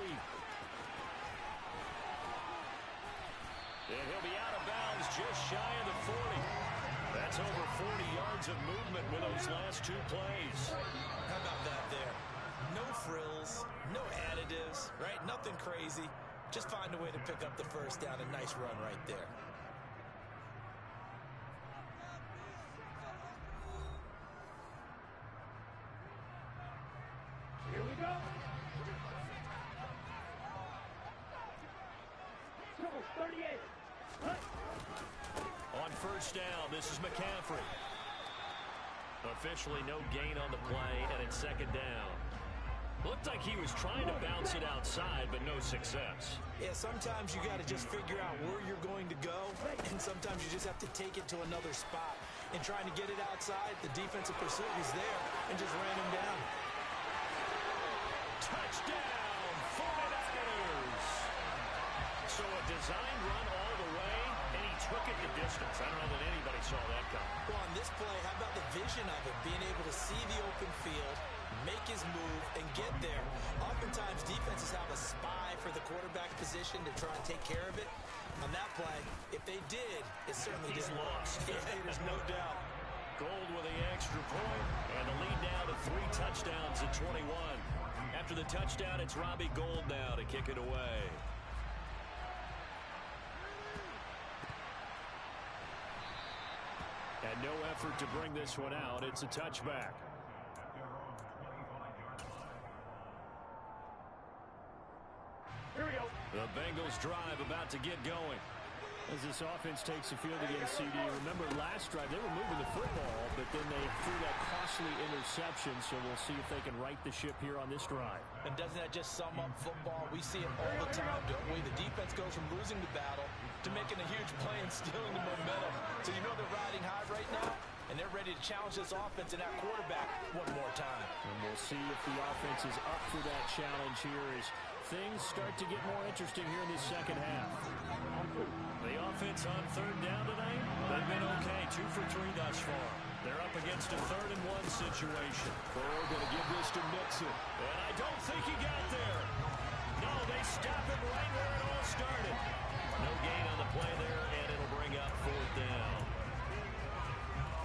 And he'll be out of bounds just shy of the 40. That's over 40 yards of movement with those last 2 plays. How about that there? No frills, no additives, right? Nothing crazy. Just find a way to pick up the 1st down. A nice run right there. Here we go. 38. On 1st down, this is McCaffrey. Officially no gain on the play, and it's 2nd down. Looked like he was trying to bounce it outside, but no success. Yeah, sometimes you got to just figure out where you're going to go, and sometimes you just have to take it to another spot. And trying to get it outside, the defensive pursuit was there and just ran him down. Touchdown, 49ers! So a design run all the way, and he took it the distance. I don't know that anybody saw that coming. Well, on this play, how about the vision of him, being able to see the open field, make his move, and get there. Oftentimes, defenses have a spy for the quarterback position to try and take care of it. On that play, if they did, it certainly didn't work. Yeah, there's no doubt. Gold with the extra point, and the lead now to 3 touchdowns at 21. After the touchdown, it's Robbie Gould now to kick it away. And no effort to bring this one out. It's a touchback. Here we go. The Bengals drive about to get going. As this offense takes the field against CD, remember last drive they were moving the football, but then they threw that costly interception, so we'll see if they can right the ship here on this drive. And doesn't that just sum up football? We see it all the time, don't we? The defense goes from losing the battle to making a huge play and stealing the momentum. So you know they're riding high right now, and they're ready to challenge this offense and that quarterback one more time. And we'll see if the offense is up for that challenge here as things start to get more interesting here in this second half. The offense on third down tonight, they've been okay, 2 for 3 thus far. They're up against a 3rd and 1 situation. Burrow going to give this to Mixon. And I don't think he got there. No, they stop him right where it all started. No gain on the play there, and it'll bring up 4th down.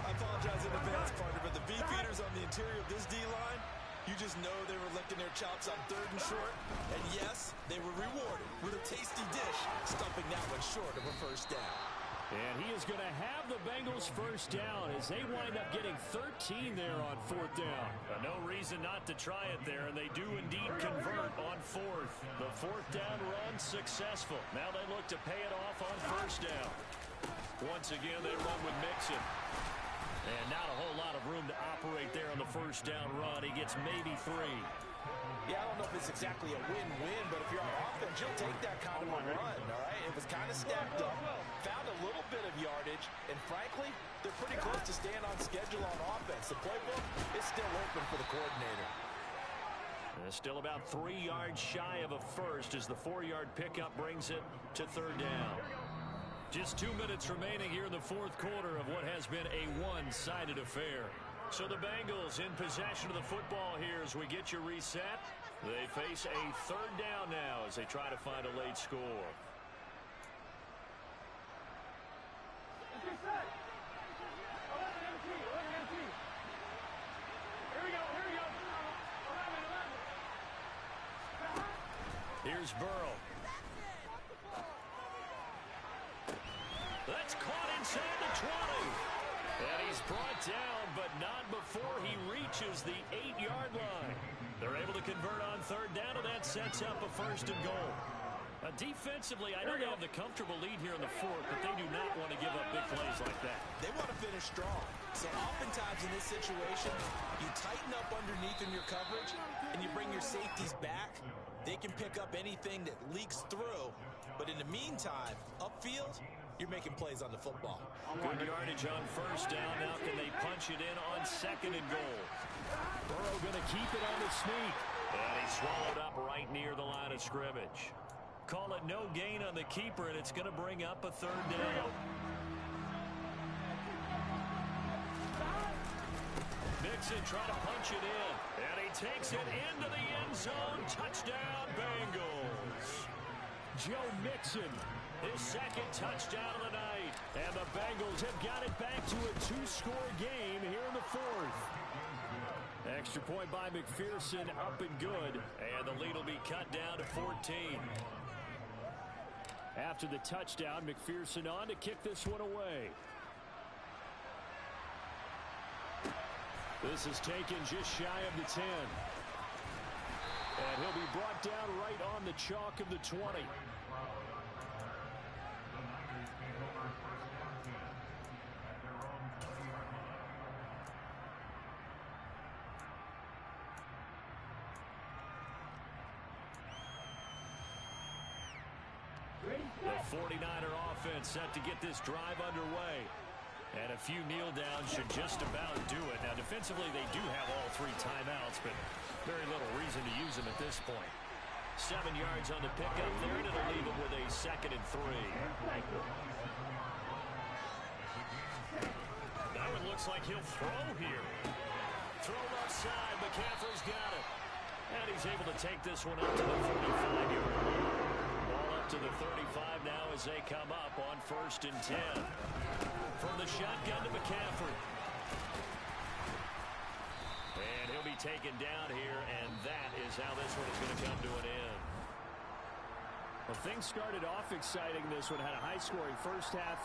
I apologize in advance, partner, but the beefeaters on the interior of this D-line, you just know they were licking their chops on 3rd and short. And yes, they were rewarded with a tasty dish, stumping that one short of a 1st down. And he is going to have the Bengals 1st down as they wind up getting 13 there on 4th down. No reason not to try it there, and they do indeed convert on 4th. The 4th down run successful. Now they look to pay it off on 1st down. Once again, they run with Mixon. And not a whole lot of room to operate there on the 1st down run. He gets maybe 3. Yeah, I don't know if it's exactly a win-win, but if you're on offense, you'll take that kind of a run, all right? It was kind of stacked up, found a little bit of yardage, and frankly, they're pretty close to staying on schedule on offense. The playbook is still open for the coordinator. Still about 3 yards shy of a first as the 4-yard pickup brings it to 3rd down. Just 2 minutes remaining here in the 4th quarter of what has been a one-sided affair. So the Bengals in possession of the football here as we get you reset. They face a 3rd down now as they try to find a late score. Here we go. 11. Here's Burrow. That's caught inside the 20. And he's brought down, but not before he reaches the 8-yard line. They're able to convert on 3rd down, and that sets up a 1st and goal. Defensively, I know they have the comfortable lead here in the 4th, but they do not want to give up big plays like that. They want to finish strong. So oftentimes in this situation, you tighten up underneath in your coverage, and you bring your safeties back. They can pick up anything that leaks through. But in the meantime, upfield, you're making plays on the football. Good yardage on 1st down. Now can they punch it in on 2nd and goal? Burrow going to keep it on the sneak. And he's swallowed up right near the line of scrimmage. Call it no gain on the keeper, and it's going to bring up a 3rd down. Mixon trying to punch it in. And he takes it into the end zone. Touchdown, Bengals. Joe Mixon, his 2nd touchdown of the night. And the Bengals have got it back to a 2-score game here in the 4th. Extra point by McPherson, up and good. And the lead will be cut down to 14. After the touchdown, McPherson on to kick this one away. This is taken just shy of the 10. And he'll be brought down right on the chalk of the 20. The 49er offense set to get this drive underway. And a few kneel downs should just about do it. Now, defensively, they do have all 3 timeouts, but very little reason to use them at this point. 7 yards on the pickup there, and it'll leave them with a 2nd and 3. looks like he'll throw here. Throw left side. McCaffrey's got it. And he's able to take this one up to the 45-yard line. Ball up to the 35 now as they come up on 1st and 10. From the shotgun to McCaffrey. And he'll be taken down here, and that is how this one is going to come to an end. Well, things started off exciting. This one had a high-scoring first half.